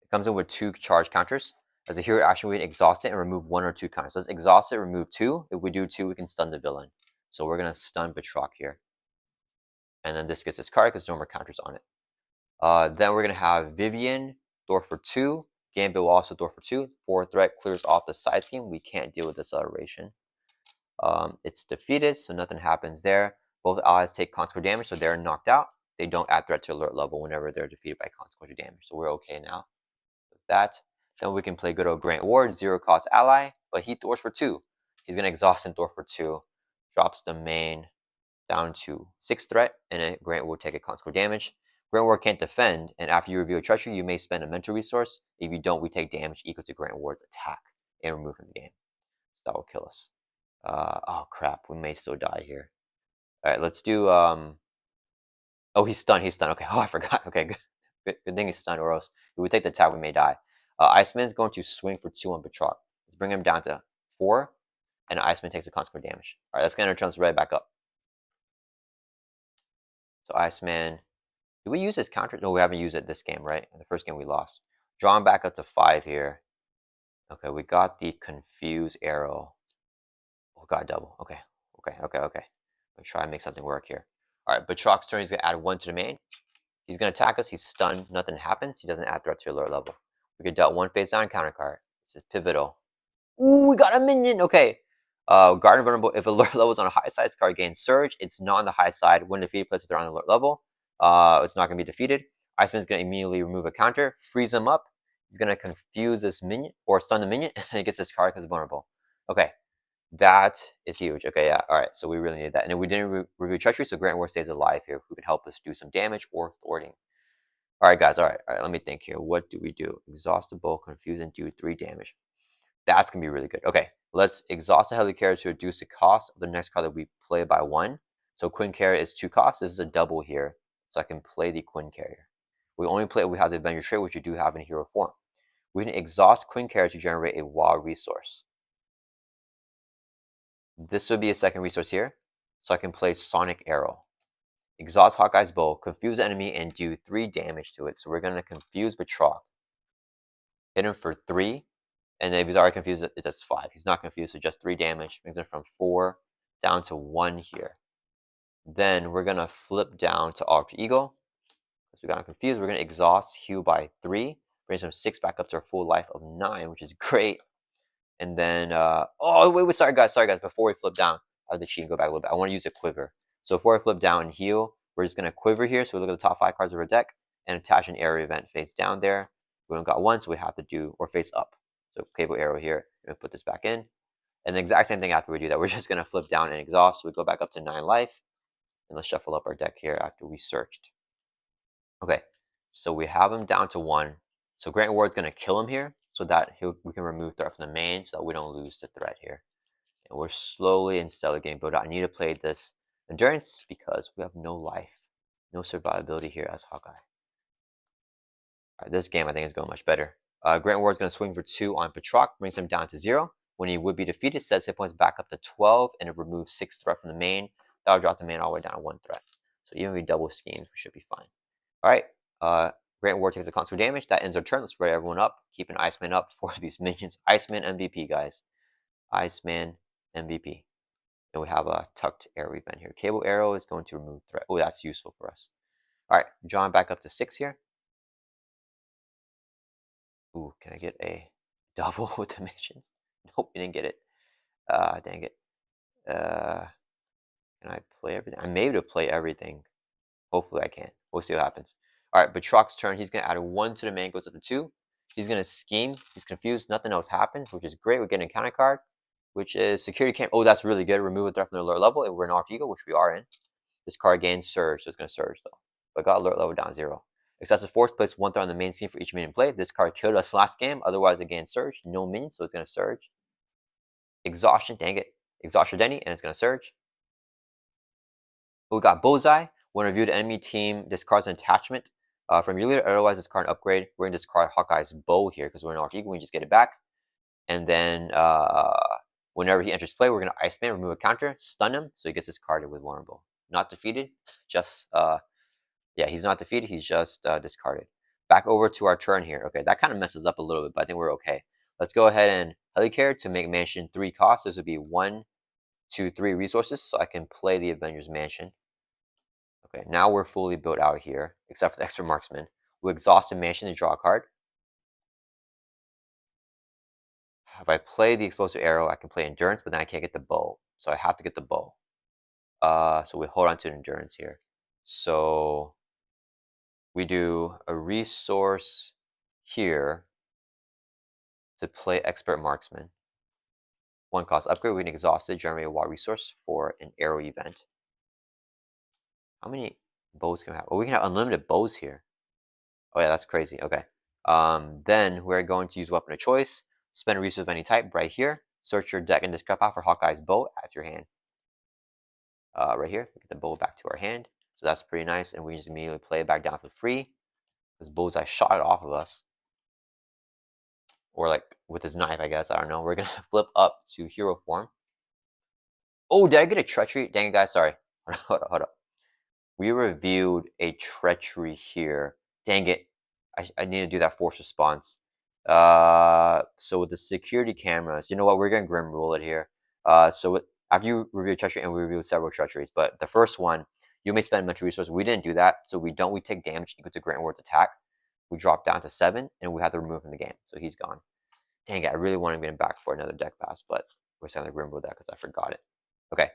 [SPEAKER 1] It comes in with 2 charge counters. As a hero action, we can exhaust it and remove 1 or 2 counters. Let's exhaust it, remove 2. If we do 2, we can stun the villain. So we're going to stun Batroc here. And then this gets this card because no more counters on it. Then we're going to have Vivian, door for 2. Gambit will also door for 2. 4 threat clears off the side scheme. We can't deal with this acceleration. It's defeated, so nothing happens there. Both allies take consequential damage, so they're knocked out. They don't add threat to alert level whenever they're defeated by consequential damage. So we're okay now with that. Then we can play good old Grant Ward, 0 cost ally, but he doors for 2. He's going to exhaust and door for 2. Drops the main down to 6 threat, and then Grant will take a consequential damage. Grant Ward can't defend, and after you reveal a treachery, you may spend a mental resource. If you don't, we take damage equal to Grant Ward's attack and remove from the game. That will kill us. Oh crap, we may still die here. Alright, let's do, oh, he's stunned, Okay, oh, I forgot. Okay, good thing he's stunned, or else if we take the attack, we may die. Iceman's going to swing for 2 on Batroc. Let's bring him down to 4, and Iceman takes the consequent damage. Alright, that's gonna turn us right back up. So Iceman, did we use his counter? No, we haven't used it this game, right? In the first game we lost. Draw him back up to 5 here. Okay, we got the confuse arrow. Oh, got double. Okay. Let's try and make something work here. Alright, Batroc's turn, he's going to add 1 to the main. He's going to attack us, he's stunned, nothing happens. He doesn't add threat to alert level. We get dealt 1 face down counter card. This is pivotal. Ooh, we got a minion! Okay. Guard invulnerable, if alert level is on a high side, this card gains surge. It's not on the high side. When defeated, places they're on alert level. It's not going to be defeated. Iceman's going to immediately remove a counter, freeze him up. He's going to confuse this minion, or stun the minion, and he gets this card because it's vulnerable. Okay. That is huge. Okay, yeah. All right, so we really need that. And then we didn't review treachery, so Grant Ward stays alive here, who could help us do some damage or thwarting. All right, guys. All right. Let me think here. What do we do? Exhaustible, confuse, and do 3 damage. That's gonna be really good. Okay, let's exhaust the Helicarrier to reduce the cost of the next card that we play by 1. So Quinn Carrier is 2 costs. This is a double here, so I can play the Quinn Carrier. We only play if we have the Avenger trait, which you do have in hero form. We can exhaust Quinn Carrier to generate a wild resource. This would be a second resource here, so I can play Sonic Arrow. Exhaust Hawkeye's Bow, confuse the enemy, and do 3 damage to it. So we're going to confuse Batroc. Hit him for 3, and if he's already confused, it does 5. He's not confused, so just 3 damage. Brings him from 4 down to 1 here. Then we're going to flip down to Alter Ego. Because we got him confused, we're going to exhaust, heal by 3. Brings him 6 back up to our full life of 9, which is great. And then, oh, wait, sorry guys, before we flip down, I have the cheat and go back a little bit. I want to use a quiver. So before I flip down and heal, we're just going to quiver here. So we look at the top 5 cards of our deck and attach an arrow event face down there. We only got 1, so we have to do, or face up. So cable arrow here, we're going to put this back in. And the exact same thing after we do that, we're just going to flip down and exhaust. So we go back up to 9 life. And let's shuffle up our deck here after we searched. Okay, so we have him down to 1. So Grant Ward's going to kill him here so that we can remove threat from the main so that we don't lose the threat here. And we're slowly and steadily getting built out. I need to play this endurance because we have no life, no survivability here as Hawkeye. All right, this game I think is going much better. Grant Ward's going to swing for 2 on Batroc, brings him down to 0. When he would be defeated, sets hit points back up to 12, and it removes 6 threat from the main. That'll drop the main all the way down to 1 threat. So even if we double schemes, we should be fine. All right, Grant Ward takes the constant damage. That ends our turn. Let's ready everyone up. Keep an Iceman up for these minions. Iceman MVP, guys. Iceman MVP. And we have a tucked arrow event here. Cable arrow is going to remove threat. Oh, that's useful for us. All right, John back up to 6 here. Ooh, can I get a double with the missions? Nope, we didn't get it. Dang it. Can I play everything? I may be able to play everything. Hopefully I can. We'll see what happens. All right, Batroc's turn. He's going to add a 1 to the main, goes up to 2. He's going to scheme. He's confused. Nothing else happens, which is great. We're getting a counter card, which is security cam. Oh, that's really good. Remove a threat from the alert level. If we're in Alter Ego, which we are in. This card gains Surge, so it's going to Surge, though. But got alert level down 0. Excessive Force, place 1 threat on the main scene for each minion play. This card killed us last game. Otherwise, it gains Surge. No minions, so it's going to Surge. Exhaustion, dang it. Exhaust your Denny, and it's going to Surge. We got Bullseye. When reviewed, enemy team discards an attachment from your leader. Otherwise, discard an upgrade. We're going to discard Hawkeye's bow here because we're in Alter Ego. We just get it back. And then whenever he enters play, we're going to Iceman, remove a counter, stun him, so he gets discarded with vulnerable. Not defeated, just, yeah, he's not defeated. He's just discarded. Back over to our turn here. Okay, that kind of messes up a little bit, but I think we're okay. Let's go ahead and Helicare to make Mansion 3 costs. This would be 1, 2, 3 resources, so I can play the Avengers Mansion. Okay, now we're fully built out here, except for the extra marksman. We exhaust a mansion to draw a card. If I play the explosive arrow, I can play endurance, but then I can't get the bow. So I have to get the bow. So we hold on to endurance here. So we do a resource here to play expert marksman. 1 cost upgrade. We can exhaust it, generate a wild resource for an arrow event. How many bows can we have? Oh, we can have unlimited bows here. Oh yeah, that's crazy. Okay. Then we're going to use weapon of choice. Spend a resource of any type right here. Search your deck and discard out for Hawkeye's bow. Add to your hand. Right here, we get the bow back to our hand. So that's pretty nice. And we just immediately play it back down for free. Because Bullseye shot it off of us. Or like with his knife, I guess. I don't know. We're going to flip up to hero form. Oh, did I get a treachery? Dang it, guys. Sorry. Hold up. We reviewed a treachery here. Dang it. I need to do that force response. So with the security cameras, you know what? We're going to grim rule it here. After you review a treachery, and we reviewed several treacheries, but the first one, you may spend mental resources. We didn't do that, so we take damage equal to Grant Ward's attack. We drop down to 7, and we have to remove him from the game, so he's gone. Dang it, I really want to get him back for another deck pass, but we're going to grim rule that because I forgot it. Okay,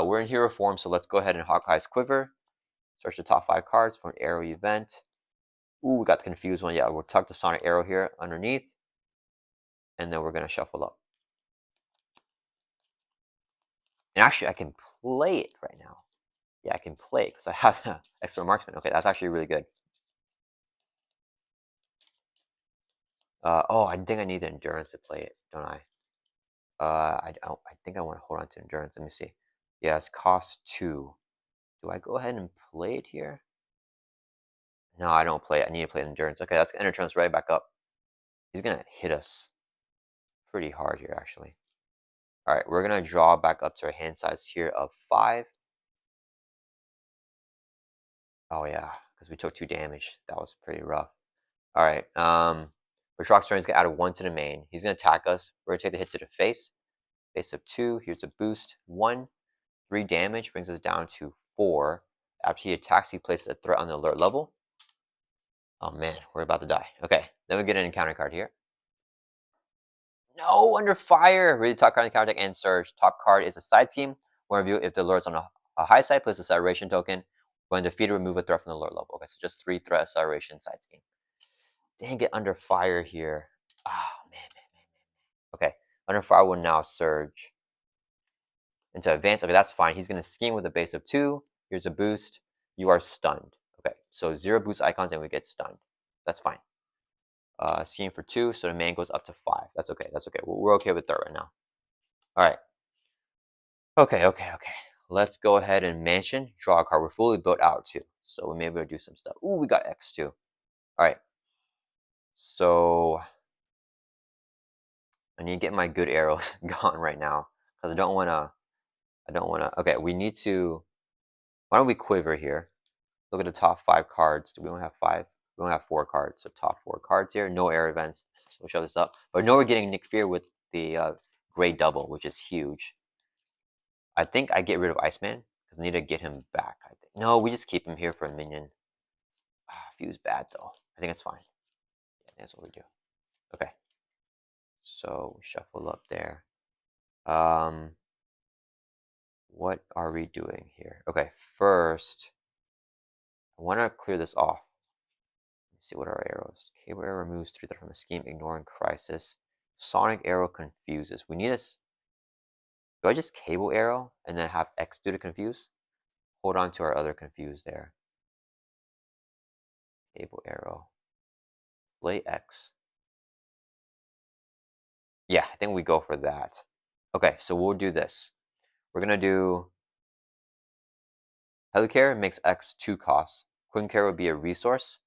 [SPEAKER 1] we're in hero form, so let's go ahead and Hawkeye's Quiver. Search the top 5 cards for an arrow event. Ooh, we got the confused one. Yeah, we'll tuck the sonic arrow here underneath. And then we're going to shuffle up. And actually, I can play it right now. Yeah, I can play it because I have expert marksman. Okay, that's actually really good. Oh, I think I need the endurance to play it, don't I? I think I want to hold on to endurance. Let me see. Yeah, it's cost 2. Do I go ahead and play it here? No, I don't play it. I need to play endurance. Okay, that's enter turns right back up. He's going to hit us pretty hard here, actually. All right, we're going to draw back up to our hand size here of 5. Oh, yeah, because we took 2 damage. That was pretty rough. All right, Batroc's turn is going to add a 1 to the main. He's going to attack us. We're going to take the hit to the face. Face of 2. Here's a boost. 1. 3 damage brings us down to 4. After he attacks, he places a threat on the alert level. Oh, man, we're about to die. Okay, then we get an encounter card here. No, under fire. Really top card in the counter deck and Surge. Top card is a side scheme. When review, if the alert's on a high side, place a acceleration token. When defeated, remove a threat from the alert level. Okay, so just 3 threat acceleration side scheme. Dang it, under fire here. Oh, man. Okay, Under fire will now surge into advance. Okay, that's fine. He's going to scheme with a base of 2. Here's a boost. You are stunned. Okay, so 0 boost icons and we get stunned. That's fine. Scheme for 2, so the man goes up to 5. That's okay. That's okay. We're okay with that right now. All right. Okay. Let's go ahead and mansion. Draw a card. We're fully built out too, so we may be able to do some stuff. Ooh, we got X too. All right. So I need to get my good arrows gone right now because I don't want to. Okay, we need to. Why don't we quiver here? Look at the top 5 cards. Do we only have 5? We only have 4 cards. So top 4 cards here. No air events. So we'll show this up. But I know we're getting Nick Fear with the gray double, which is huge. I think I get rid of Iceman because I need to get him back. I think. No, we just keep him here for a minion. Few's bad though. I think it's fine. Yeah, that's what we do. Okay. So we shuffle up there. What are we doing here? Okay, first, I want to clear this off. Let's see what are our arrows. Cable arrow removes 3 threat from a scheme, ignoring crisis. Sonic arrow confuses. We need a. Do I just cable arrow and then have X do to confuse? Hold on to our other confuse there. Cable arrow. Play X. Yeah, I think we go for that. Okay, so we'll do this. We're gonna do Helicare makes X 2 costs. Quincare would be a resource.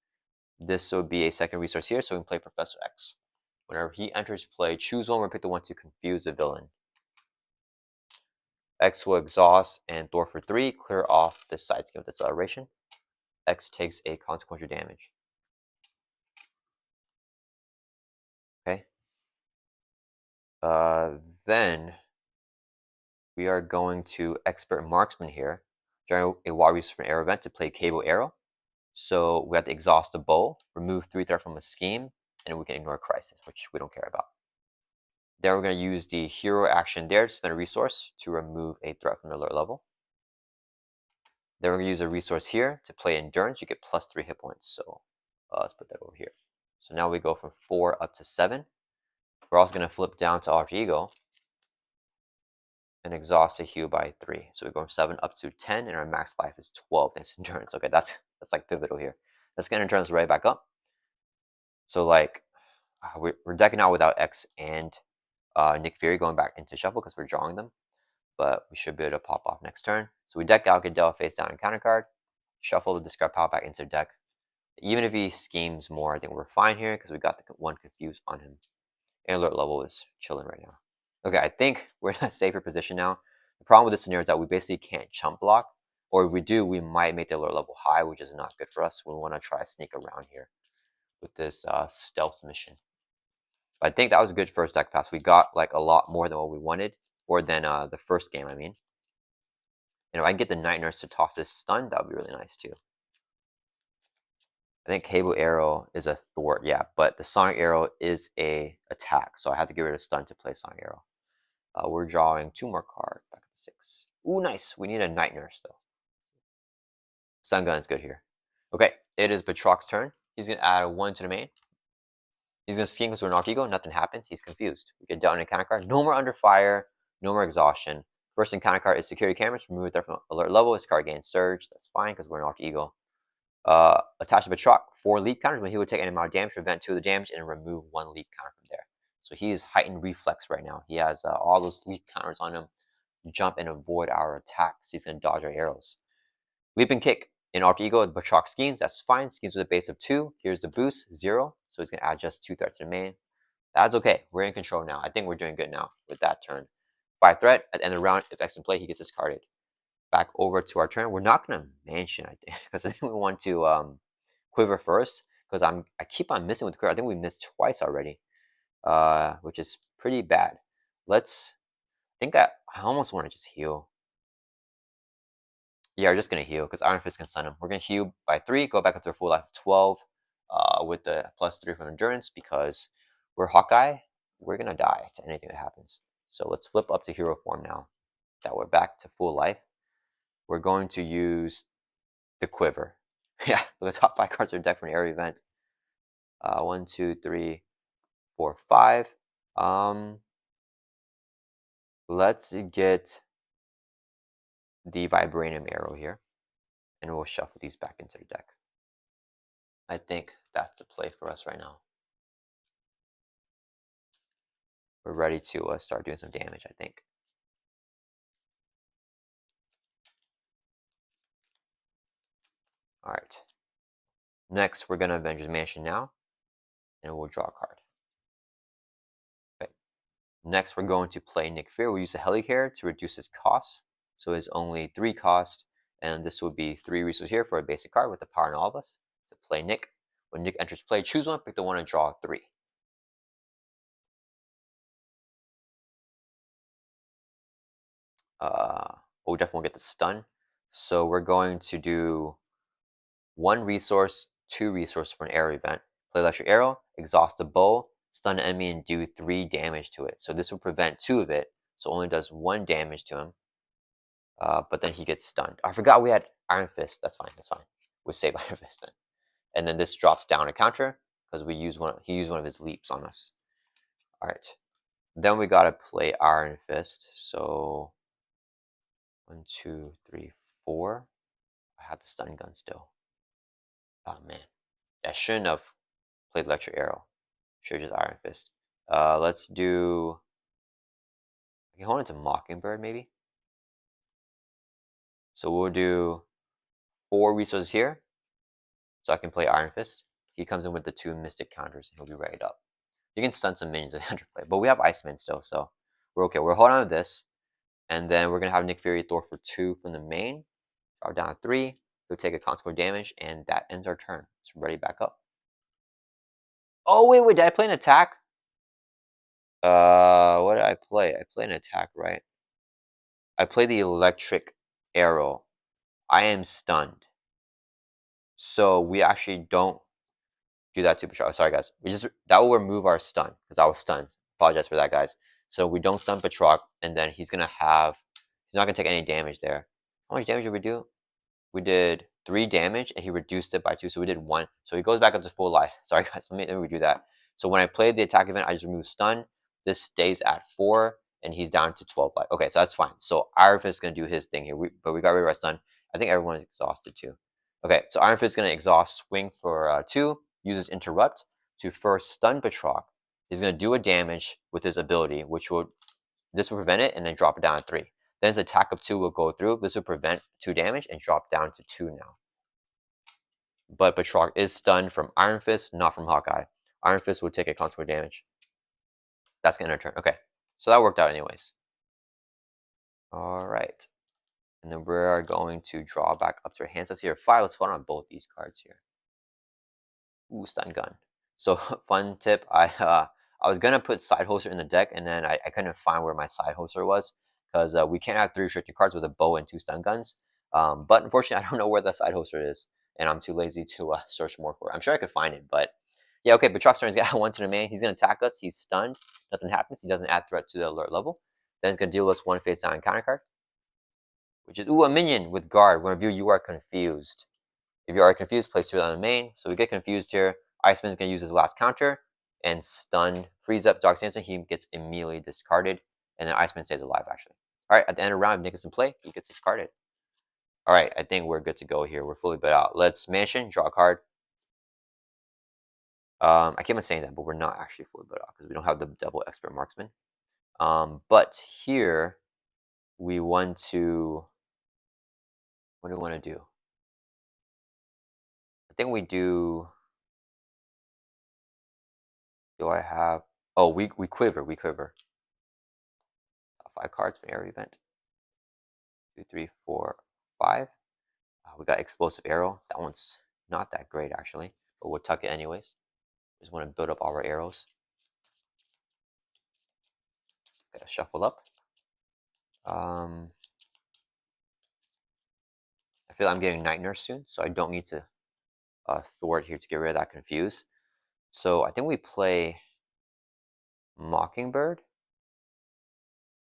[SPEAKER 1] This would be a second resource here, so we can play Professor X. Whenever he enters play, choose one or pick the one to confuse the villain. X will exhaust and Thor for 3, clear off this side scheme with acceleration. X takes a consequential damage. Okay. Then we are going to Expert Marksman here. Generate a wild resource from Arrow event to play Cable Arrow. So we have to exhaust a bow, remove 3 threat from a scheme, and we can ignore Crisis, which we don't care about. Then we're going to use the hero action there to spend a resource to remove a threat from the alert level. Then we're going to use a resource here to play Endurance. You get plus 3 hit points. So let's put that over here. So now we go from 4 up to 7. We're also going to flip down to Alter Ego and exhaust a Hue by 3. So we go from 7 up to 10, and our max life is 12. That's Endurance. Okay, that's like pivotal here. Let's get Endurance right back up. So like we're decking out without X and Nick Fury going back into shuffle because we're drawing them. But we should be able to pop off next turn. So we deck out, get Dell face down and counter card, shuffle the discard power back into deck. Even if he schemes more, I think we're fine here because we got the 1 confuse on him. And alert level is chilling right now. Okay, I think we're in a safer position now. The problem with this scenario is that we basically can't chump block. Or if we do, we might make the alert level high, which is not good for us. We want to try to sneak around here with this stealth mission. But I think that was a good first deck pass. We got like a lot more than what we wanted, or than the first game, I mean. And if I can get the Night Nurse to toss this stun, that would be really nice too. I think Cable Arrow is a thwart, yeah, but the Sonic Arrow is a attack, so I had to get rid of stun to play Sonic Arrow. We're drawing 2 more cards, back to 6. Ooh, nice. We need a Night Nurse though. Sun Gun's good here. Okay, it is Batroc's turn. He's gonna add a 1 to the main. He's gonna scheme because we're Knocked Ego. Nothing happens. He's confused. We get dealt an encounter card. No more Under Fire. No more Exhaustion. First encounter card is Security Cameras. Remove it from alert level. His card gains Surge. That's fine because we're Knocked Ego. Attach to Batroc 4 leap counters when he would take any amount of damage, prevent 2 of the damage, and remove 1 leap counter from there. So he is heightened reflex right now. He has all those leap counters on him. Jump and avoid our attacks. He's gonna dodge our arrows. Leap and kick. In Alter Ego, Batroc schemes. That's fine. Schemes with a base of 2. Here's the boost, 0. So he's gonna add just 2 threats to the main. That's okay. We're in control now. I think we're doing good now with that turn. 5 threat. At the end of the round, if X in play, he gets discarded. Back over to our turn. We're not gonna mansion, I think, because I think we want to quiver first. Because I keep on missing with the quiver. I think we missed twice already, which is pretty bad. I think I almost want to just heal. Yeah, we're just gonna heal because Iron Fist can stun him. We're gonna heal by 3, go back up to a full life of 12, with the plus 3 from endurance because we're Hawkeye. We're gonna die to anything that happens. So let's flip up to hero form now that we're back to full life. We're going to use the quiver. Yeah, the top 5 cards are decked for an area event. 1, 2, 3, 4, 5. Let's get the Vibranium Arrow here, and we'll shuffle these back into the deck. I think that's the play for us right now. We're ready to start doing some damage, I think. Alright. Next, we're going to Avengers Mansion now, and we'll draw a card. Okay. Next, we're going to play Nick Fury. We'll use a HAWKEYE to reduce his cost. So it's only 3 cost, and this will be 3 resources here for a basic card with the power in all of us. To play Nick. When Nick enters play, choose one, pick the one, and draw 3. We'll definitely get the stun. So we're going to do 1 resource, 2 resources for an arrow event. Play Electric Arrow, exhaust the bow, stun the enemy, and do 3 damage to it. So this will prevent 2 of it, so only does 1 damage to him. But then he gets stunned. I forgot we had Iron Fist. That's fine. That's fine. We'll save Iron Fist then. And then this drops down a counter because he used one of his leaps on us. All right. Then we gotta play Iron Fist. So 1, 2, 3, 4. I have the stun gun still. Oh man, I shouldn't have played Electric Arrow. Should just Iron Fist. Let's do. I can hold it to Mockingbird maybe. So we'll do 4 resources here. So I can play Iron Fist. He comes in with the 2 Mystic counters, and he'll be ready up. You can stun some minions at 100 play, but we have Iceman still, so we're okay. We're holding on to this, and then we're gonna have Nick Fury Thor for 2 from the main. Draw down 3. He'll take a consequent damage, and that ends our turn. It's ready back up. Oh wait, did I play an attack? What did I play? I played an attack, right? I play the Electric Arrow. I am stunned. So we actually don't do that to Batroc. Sorry guys. That will remove our stun because I was stunned. Apologize for that, guys. So we don't stun Batroc, and then he's not gonna take any damage there. How much damage did we do? We did 3 damage, and he reduced it by 2, so we did 1. So he goes back up to full life. Sorry guys, let me redo that. So when I played the attack event, I just removed stun. This stays at 4, and he's down to 12 life. Okay, so that's fine. So Iron Fist is gonna do his thing here, but we got rid of our stun. I think everyone is exhausted too. Okay, so Iron Fist is gonna exhaust, swing for 2, uses interrupt to first stun Batroc. He's gonna do a damage with his ability, this will prevent it, and then drop it down to 3. Then his attack of 2 will go through. This will prevent 2 damage and drop down to 2 now. But Batroc is stunned from Iron Fist, not from Hawkeye. Iron Fist will take a consequent damage. That's gonna end our turn. Okay, so that worked out anyways. All right, and then we're going to draw back up to our hands. Let's see here 5. Let's hold on both these cards here. Ooh, stun gun. So fun tip, I was gonna put side holster in the deck, and then I couldn't find where my side holster was because we can't have 3 restricted cards with a bow and 2 stun guns. But unfortunately, I don't know where the side holster is, and I'm too lazy to search more for it. I'm sure I could find it, but yeah, okay. Batroc's turn. He's got 1 to the main. He's gonna attack us. He's stunned. Nothing happens. He doesn't add threat to the alert level. Then he's gonna deal us 1 face down encounter card, which is a minion with guard. When review, you are confused. If you are confused, place 2 on the main. So we get confused here. Iceman's going to use his last counter and stun, freeze up Dark Sandstorm. He gets immediately discarded, and then Iceman stays alive, actually. All right, at the end of the round, if Nick is in play, he gets discarded. All right, I think we're good to go here. We're fully bid out. Let's Mansion, draw a card. I keep on saying that, but we're not actually fully bid out because we don't have the double Expert Marksman. But here, we want to... What do we want to do? I think we do... Do I have... Oh, we quiver. We quiver. 5 cards from every event. 2, 3, 4, 5. We got Explosive Arrow. That one's not that great, actually, but we'll tuck it anyways. Just want to build up all our arrows. Gotta shuffle up. I feel like I'm getting Night Nurse soon, so I don't need to thwart here to get rid of that confuse. So I think we play Mockingbird,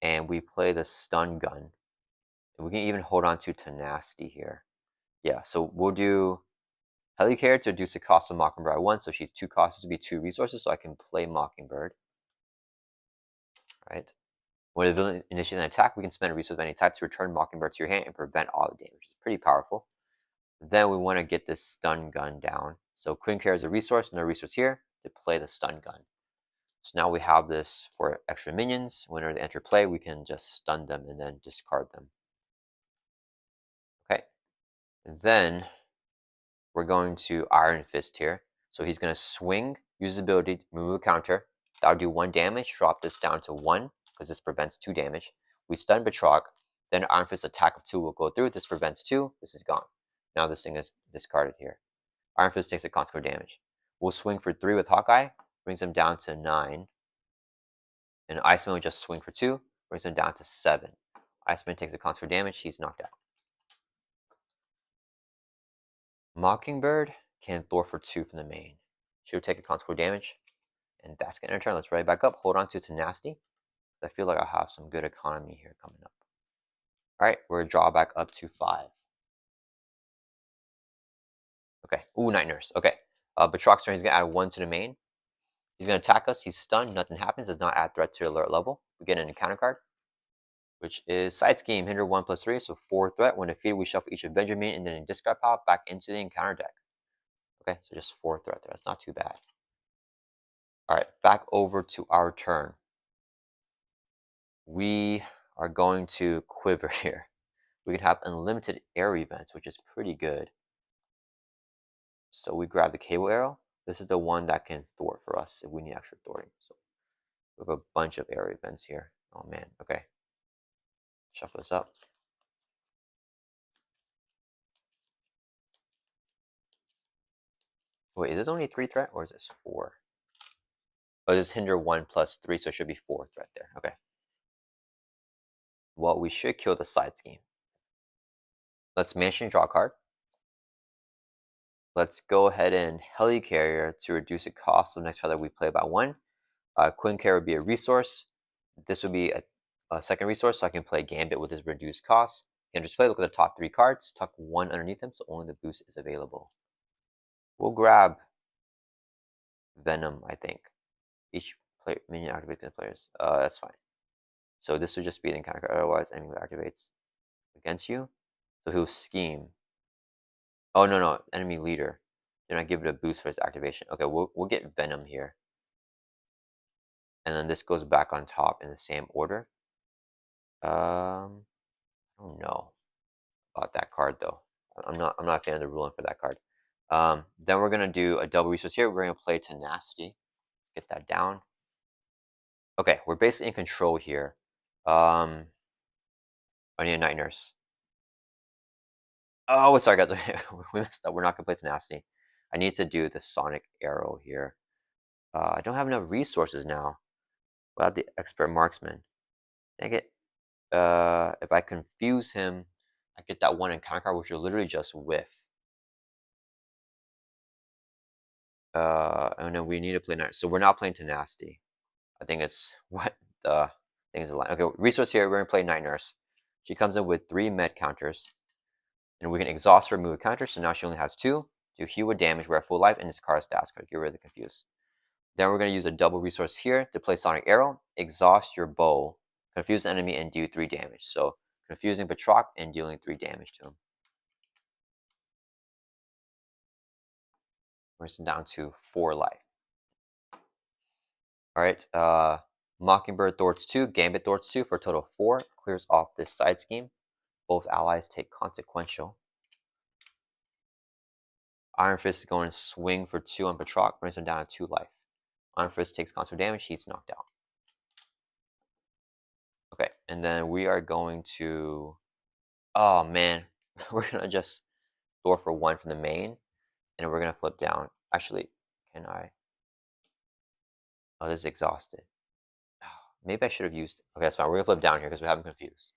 [SPEAKER 1] and we play the Stun Gun. And we can even hold on to Tenacity here. Yeah, so we'll do HAWKEYE to reduce the cost of Mockingbird by 1, so she's 2 costs to be 2 resources, so I can play Mockingbird. Right. When a villain initiates an attack, we can spend a resource of any type to return Mockingbird to your hand and prevent all the damage. It's pretty powerful. Then we want to get this stun gun down. So Queen Care is a resource, and a resource here to play the stun gun. So now we have this for extra minions. Whenever they enter play, we can just stun them and then discard them. Okay. And then we're going to Iron Fist here. So he's going to swing, use his ability to remove a counter. That'll do 1 damage. Drop this down to 1 because this prevents 2 damage. We stun Batroc. Then Iron Fist attack of 2 will go through. This prevents 2. This is gone. Now this thing is discarded here. Iron Fist takes a consequent damage. We'll swing for 3 with Hawkeye. Brings him down to 9. And Iceman will just swing for 2. Brings him down to 7. Iceman takes a consequent damage. He's knocked out. Mockingbird can Thor for 2 from the main. She'll take a consequent damage. And that's going to turn. Let's right back up. Hold on to Tenacity. I feel like I'll have some good economy here coming up. Alright, we're going to draw back up to 5. Okay. Ooh, Night Nurse. Okay. Batroc's turn. He's going to add 1 to the main. He's going to attack us. He's stunned. Nothing happens. Does not add threat to alert level. We get an encounter card, which is Side Scheme. Hinder 1+3, so 4 threat. When defeated, we shuffle each Avenger minion and then discard pile back into the encounter deck. Okay, so just 4 threat there. That's not too bad. Alright, back over to our turn. We are going to quiver here. We can have unlimited air events, which is pretty good. So we grab the cable arrow. This is the one that can thwart for us if we need extra thwarting. So we have a bunch of air events here. Oh man, okay. Shuffle this up. Wait, is this only 3 threat or is this 4? Oh, this is hinder 1+3, so it should be 4 threat there. Okay. Well, we should kill the Side Scheme. Let's mansion draw a card. Let's go ahead and Helicarrier to reduce the cost of the next card that we play by 1. Queen Carrier would be a resource. This would be a second resource, so I can play Gambit with his reduced cost. You can just play, look at the top 3 cards, tuck 1 underneath them, so only the boost is available. We'll grab Venom, I think. Each player minion activates the players. That's fine. So this would just be the encounter card. Otherwise, enemy activates against you. So he'll scheme. Oh no, enemy leader. Then I give it a boost for its activation. Okay, we'll get Venom here. And then this goes back on top in the same order. I don't know about that card though. I'm not a fan of the ruling for that card. Then we're gonna do a double resource here. We're gonna play Tenacity. Let's get that down. Okay, we're basically in control here. I need a Night Nurse. Oh, sorry, guys. We messed up. We're not gonna play Tenacity. I need to do the Sonic Arrow here. I don't have enough resources now. Without the Expert Marksman. Dang it. If I confuse him, I get that 1 encounter card, which will literally just whiff. And then we need to play Night. So we're not playing Tenacity. I think it's what the thing is aligned. Okay, resource here. We're gonna play Night Nurse. She comes in with 3 med counters, and we can exhaust her, remove a counter. So now she only has 2. Do heal with damage. We're at full life, and this card is stats card. Get rid of the confuse. Then we're gonna use a double resource here to play Sonic Arrow. Exhaust your bow, confuse the enemy, and do 3 damage. So confusing Batroc and dealing 3 damage to him. Brings him down to 4 life. Alright, Mockingbird thwarts 2, Gambit thwarts 2 for a total of 4. Clears off this Side Scheme. Both allies take consequential. Iron Fist is going to swing for 2 on Batroc, brings him down to 2 life. Iron Fist takes consequential damage, he's knocked out. Okay, and then we are going to... Oh man, we're going to just thwart for 1 from the main, and we're going to flip down. Actually, can I... Oh, this is exhausted. Maybe I should have used... Okay, that's fine. We're going to flip down here because we have them confused.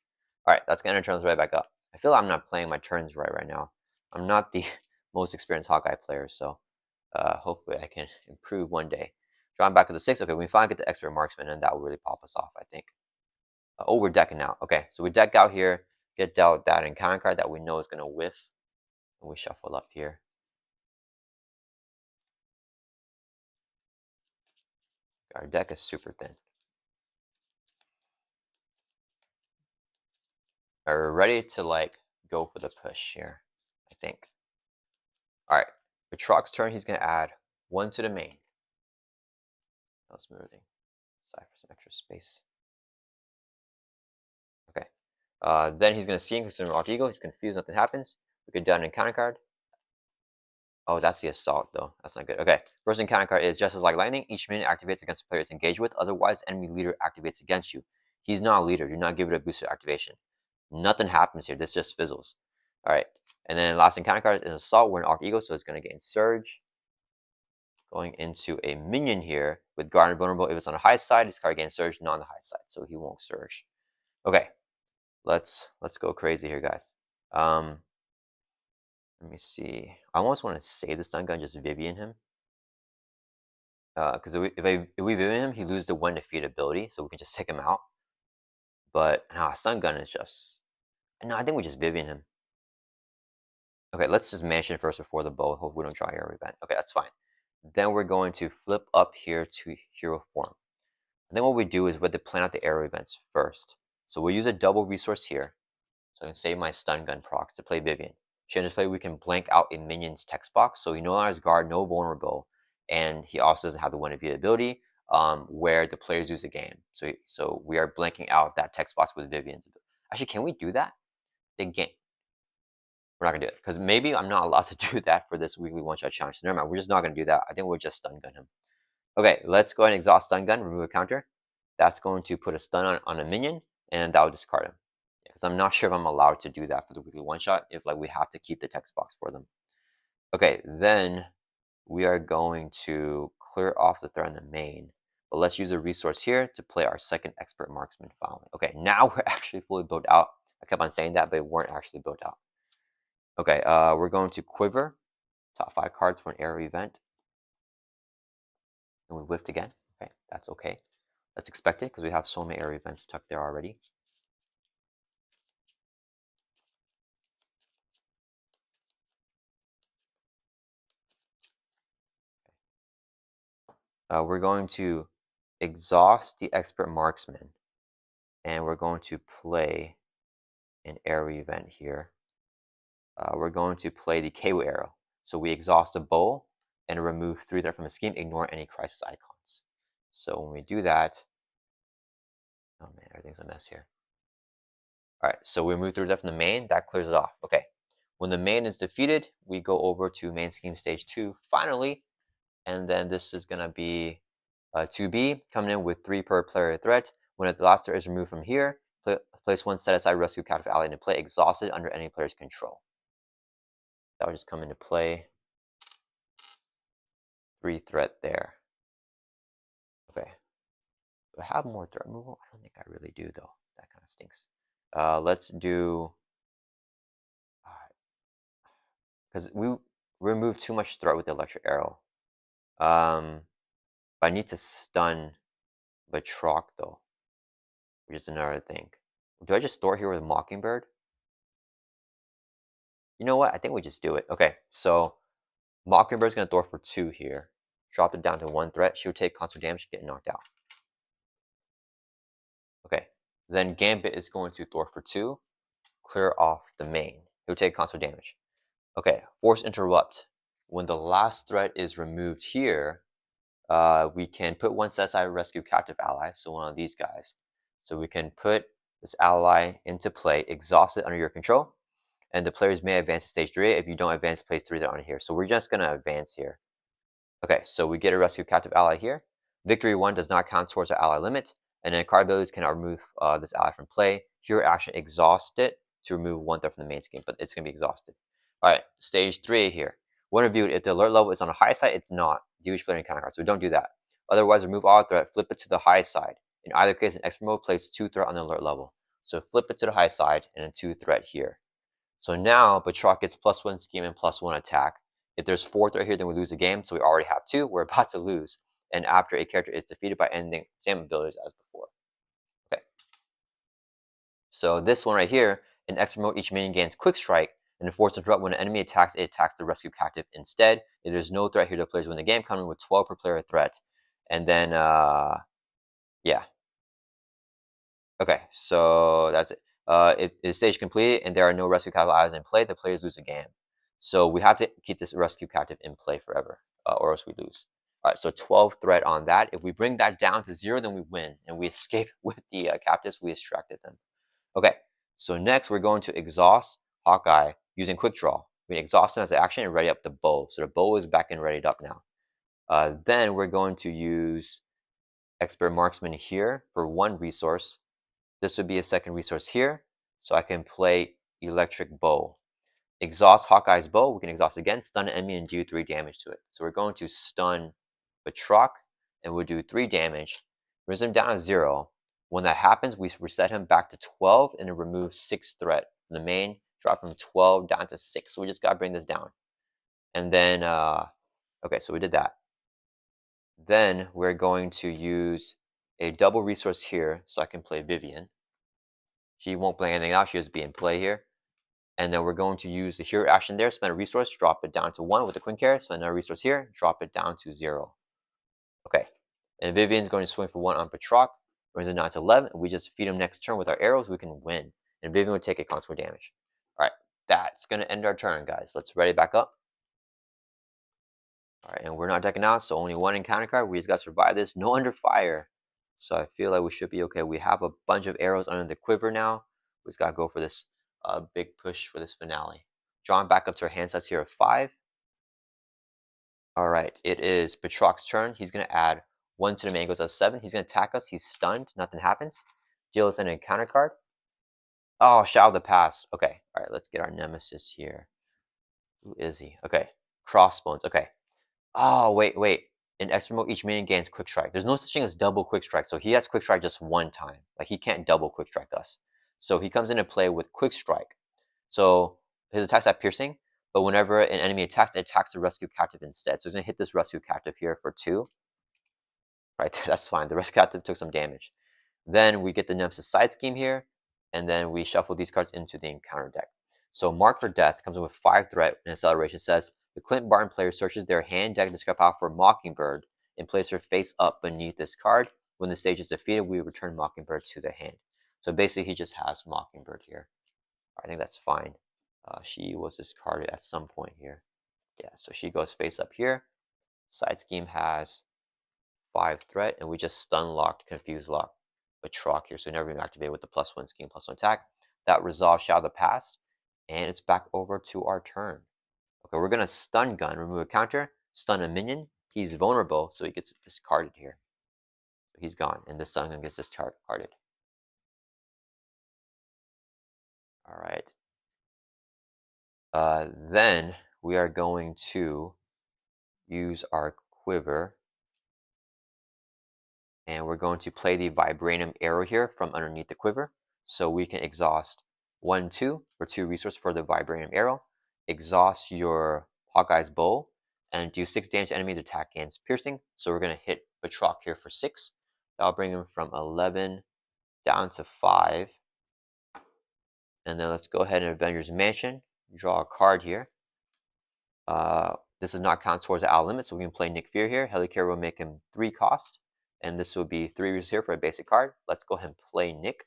[SPEAKER 1] Alright, that's going to turns right back up. I feel like I'm not playing my turns right now. I'm not the most experienced Hawkeye player, so hopefully I can improve one day. Drawing back to the 6. Okay, we finally get the Expert Marksman, and that will really pop us off, I think. Oh, we're decking out. Okay, so we deck out here, get dealt that encounter card that we know is going to whiff, and we shuffle up here. Our deck is super thin. Are ready to like go for the push here, I think. All right, Batroc's turn. He's gonna add 1 to the main. Let's move everything aside for some extra space. Okay. Then he's gonna see consumer alt eagle. He's confused. Nothing happens. We get down an encounter card. Oh, that's the assault though. That's not good. Okay. First encounter card is just as like lightning. Each minion activates against the player it's engaged with. Otherwise, enemy leader activates against you. He's not a leader. Do not give it a booster activation. Nothing happens here. This just fizzles. All right. And then last encounter card is assault. We're an arc eagle, so it's gonna gain surge. Going into a minion here with guard and vulnerable. If it's on the high side, this card gains surge, not on the high side, so he won't surge. Okay. Let's go crazy here, guys. Let me see. I almost want to save the stun gun, just Vivian him. Because if we Vivian him, he loses the 1 defeat ability, so we can just take him out. But stun gun is just... No, I think we just Vivian him. Okay, let's just mansion first before the bow. Hope we don't draw your event. Okay, that's fine. Then we're going to flip up here to hero form. And then what we do is we have to plan out the arrow events first. So we'll use a double resource here. So I can save my stun gun procs to play Vivian. Changes play, we can blank out a minion's text box. So he no longer has guard, no vulnerable. And he also doesn't have the 1 defeat ability where the players use a game. So we are blanking out that text box with Vivian's. Actually, can we do that? The game. We're not going to do it. Because maybe I'm not allowed to do that for this weekly one-shot challenge. So never mind. We're just not going to do that. I think we'll just stun gun him. Okay, let's go ahead and exhaust stun gun, remove a counter. That's going to put a stun on a minion, and that will discard him. Because I'm not sure if I'm allowed to do that for the weekly one-shot, if like we have to keep the text box for them. Okay, then we are going to clear off the threat on the main. But let's use a resource here to play our second expert marksman finally. Okay, now we're actually fully built out. I kept on saying that, but we weren't actually built out. Okay, we're going to quiver, top 5 cards for an arrow event. And we whiffed again. Okay, that's okay. That's expected because we have so many area events tucked there already. We're going to exhaust the expert marksman, and we're going to play an arrow event here. We're going to play the KO arrow. So we exhaust a bow and remove 3 threat from the scheme, ignore any crisis icons. So when we do that, oh man, everything's a mess here. All right, so we remove 3 threat from the main, that clears it off. Okay, when the main is defeated, we go over to main scheme stage 2 finally, and then this is gonna be 2B coming in with 3 per player threat. When the last threat is removed from here, place 1 set aside rescue captive ally into play, exhausted under any player's control. That will just come into play. 3 threat there. Okay. Do I have more threat removal? I don't think I really do though. That kind of stinks. Let's do, because we removed too much threat with the electric arrow. But I need to stun Batroc though, which is another thing. Do I just store here with Mockingbird? You know what? I think we just do it. Okay, so Mockingbird's gonna throw for 2 here. Drop it down to 1 threat. She'll take constant damage, get knocked out. Okay, then Gambit is going to throw for 2, clear off the main. He'll take constant damage. Okay, Force Interrupt. When the last threat is removed here, we can put 1 set aside rescue captive ally, so one of these guys. So we can put this ally into play, exhaust it under your control, and the players may advance to stage 3. If you don't advance, place 3 that on here. So we're just gonna advance here. Okay, so we get a rescue captive ally here. Victory 1 does not count towards our ally limit, and then card abilities cannot remove this ally from play. Hero action exhaust it to remove 1 threat from the main scheme, but it's gonna be exhausted. All right, stage 3 here. When reviewed, if the alert level is on the high side, it's not. Do each player encounter card, so don't do that. Otherwise, remove all threat, flip it to the high side. In either case, in expert mode, place 2 threat on the alert level. So flip it to the high side and then 2 threat here. So now Batroc gets +1 scheme and +1 attack. If there's 4 threat here, then we lose the game. So we already have 2. We're about to lose. And after a character is defeated by ending same abilities as before. Okay. So this one right here, in expert mode, each minion gains quick strike. And in Force Interrupt, when an enemy attacks, it attacks the rescue captive instead. If there's no threat here, the players win the game, coming with 12 per player threat. And then, yeah. Okay, so that's it. If the stage completed and there are no rescue captive items in play, the players lose a game. So we have to keep this rescue captive in play forever, or else we lose. All right, so 12 threat on that. If we bring that down to 0, then we win, and we escape with the captives. We extracted them. Okay, so next we're going to exhaust Hawkeye using quick draw. We exhaust him as an action and ready up the bow. So the bow is back and readied up now. Then we're going to use expert marksman here for 1 resource. This would be a 2nd resource here, so I can play electric bow. Exhaust Hawkeye's bow. We can exhaust again, stun an enemy, and do 3 damage to it. So we're going to stun Batroc, and we'll do 3 damage. Brings him down to 0. When that happens, we reset him back to 12, and it removes 6 threat from the main. Drop from 12 down to 6. So we just gotta bring this down. And then, okay, so we did that. Then we're going to use a double resource here, so I can play Vivian. She won't play anything else. She'll just be in play here. And then we're going to use the hero action there, spend a resource, drop it down to 1 with the Queen carry, spend another resource here, drop it down to 0. Okay. And Vivian's going to swing for 1 on Batroc, brings it down to 11, and we just feed him next turn with our arrows, we can win. And Vivian would take a consequent damage. Alright, that's going to end our turn, guys. Let's ready back up. Alright, and we're not decking out, so only 1 encounter card. We just got to survive this. No under fire. So I feel like we should be okay. We have a bunch of arrows under the quiver now. We just got to go for this big push for this finale. Drawing back up to our hand size here of 5. Alright, it is Batroc's turn. He's going to add 1 to the main, goes up 7. He's going to attack us. He's stunned. Nothing happens. Deal us an encounter card. Oh, Shao the Pass. Okay, alright, let's get our nemesis here. Who is he? Okay, Crossbones. Okay. Oh, wait. In extra mode, each minion gains quick strike. There's no such thing as double quick strike, so he has quick strike just 1 time. Like, he can't double quick strike us. So he comes into play with quick strike. So his attacks have piercing, but whenever an enemy attacks, it attacks the rescue captive instead. So he's gonna hit this rescue captive here for 2. Right there, that's fine. The rescue captive took some damage. Then we get the Nemesis side scheme here, and then we shuffle these cards into the encounter deck. So Mark for Death comes in with 5 threat and acceleration. Says the Clint Barton player searches their hand deck discard pile for Mockingbird and places her face up beneath this card. When the stage is defeated, we return Mockingbird to the hand. So basically, he just has Mockingbird here. I think that's fine. She was discarded at some point here. Yeah, so she goes face up here. Side scheme has 5 threat, and we just stun locked, confuse lock Batroc here, so never even activate with the +1 scheme, +1 attack. That resolves Shadow of the Past, and it's back over to our turn. Okay, we're gonna stun gun, remove a counter, stun a minion. He's vulnerable, so he gets discarded here. So he's gone, and this stun gun gets discarded. All right. Then we are going to use our quiver, and we're going to play the Vibranium arrow here from underneath the quiver, so we can exhaust 1, 2 for 2 resources for the Vibranium arrow, exhaust your Hawkeye's bow, and do 6 damage to enemy to attack against piercing. So we're going to hit Batroc here for 6. That'll bring him from 11 down to 5. And then let's go ahead and Avengers Mansion, draw a card here. This does not count towards the out limit, so we can play Nick Fury here. Helicarrier will make him 3 cost, and this will be 3 resources here for a basic card. Let's go ahead and play Nick.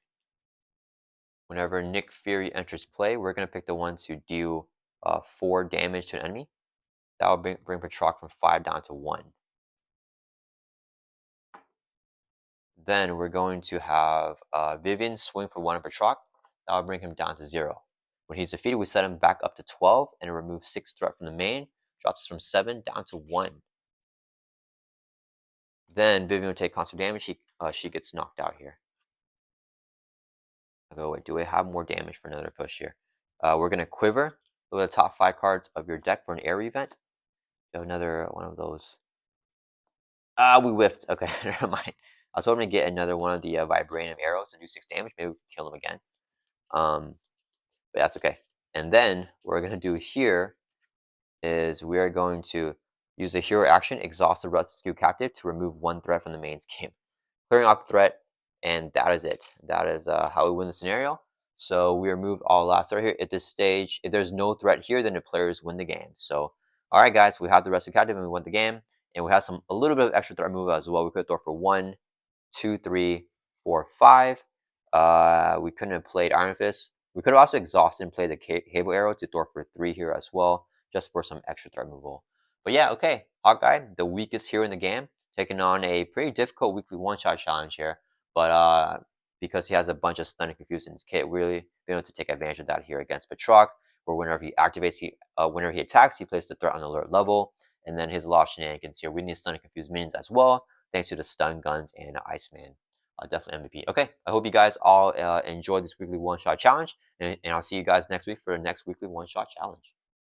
[SPEAKER 1] Whenever Nick Fury enters play, we're going to pick the one to deal 4 damage to an enemy. That will bring Batroc from 5 down to 1. Then we're going to have Vivian swing for 1 on Batroc. That will bring him down to 0. When he's defeated, we set him back up to 12, and it removes 6 threat from the main. Drops us from 7 down to 1. Then Vivian will take constant damage. She gets knocked out here. Okay, wait, do we have more damage for another push here? We're going to quiver. Look at the top 5 cards of your deck for an air event. We have another one of those. We whiffed. Okay, never mind. I was hoping to get another one of the Vibranium arrows to do 6 damage. Maybe we can kill them again. But that's okay. And then what we're going to do here is we are going to use the hero action, exhaust the rescue captive to remove 1 threat from the main scheme. Clearing off the threat, and that is it. That is how we win the scenario. So we remove all last threat here. At this stage, if there's no threat here, then the players win the game. So, all right, guys, we have the rescue captive and we won the game. And we have a little bit of extra threat removal as well. We could throw for 1, 2, 3, 4, 5. We couldn't have played Iron Fist. We could have also exhausted and played the Cable Arrow to throw for 3 here as well, just for some extra threat removal. But yeah, okay. Hawkeye, the weakest hero in the game, taking on a pretty difficult weekly one-shot challenge here. But because he has a bunch of stun and confuse in his kit, really being able to take advantage of that here against Batroc, where whenever he activates, whenever he attacks, he places the threat on alert level. And then his lost shenanigans here. We need stun and confuse minions as well, thanks to the stun guns and Iceman. Definitely MVP. Okay, I hope you guys all enjoyed this weekly one-shot challenge, and I'll see you guys next week for the next weekly one-shot challenge.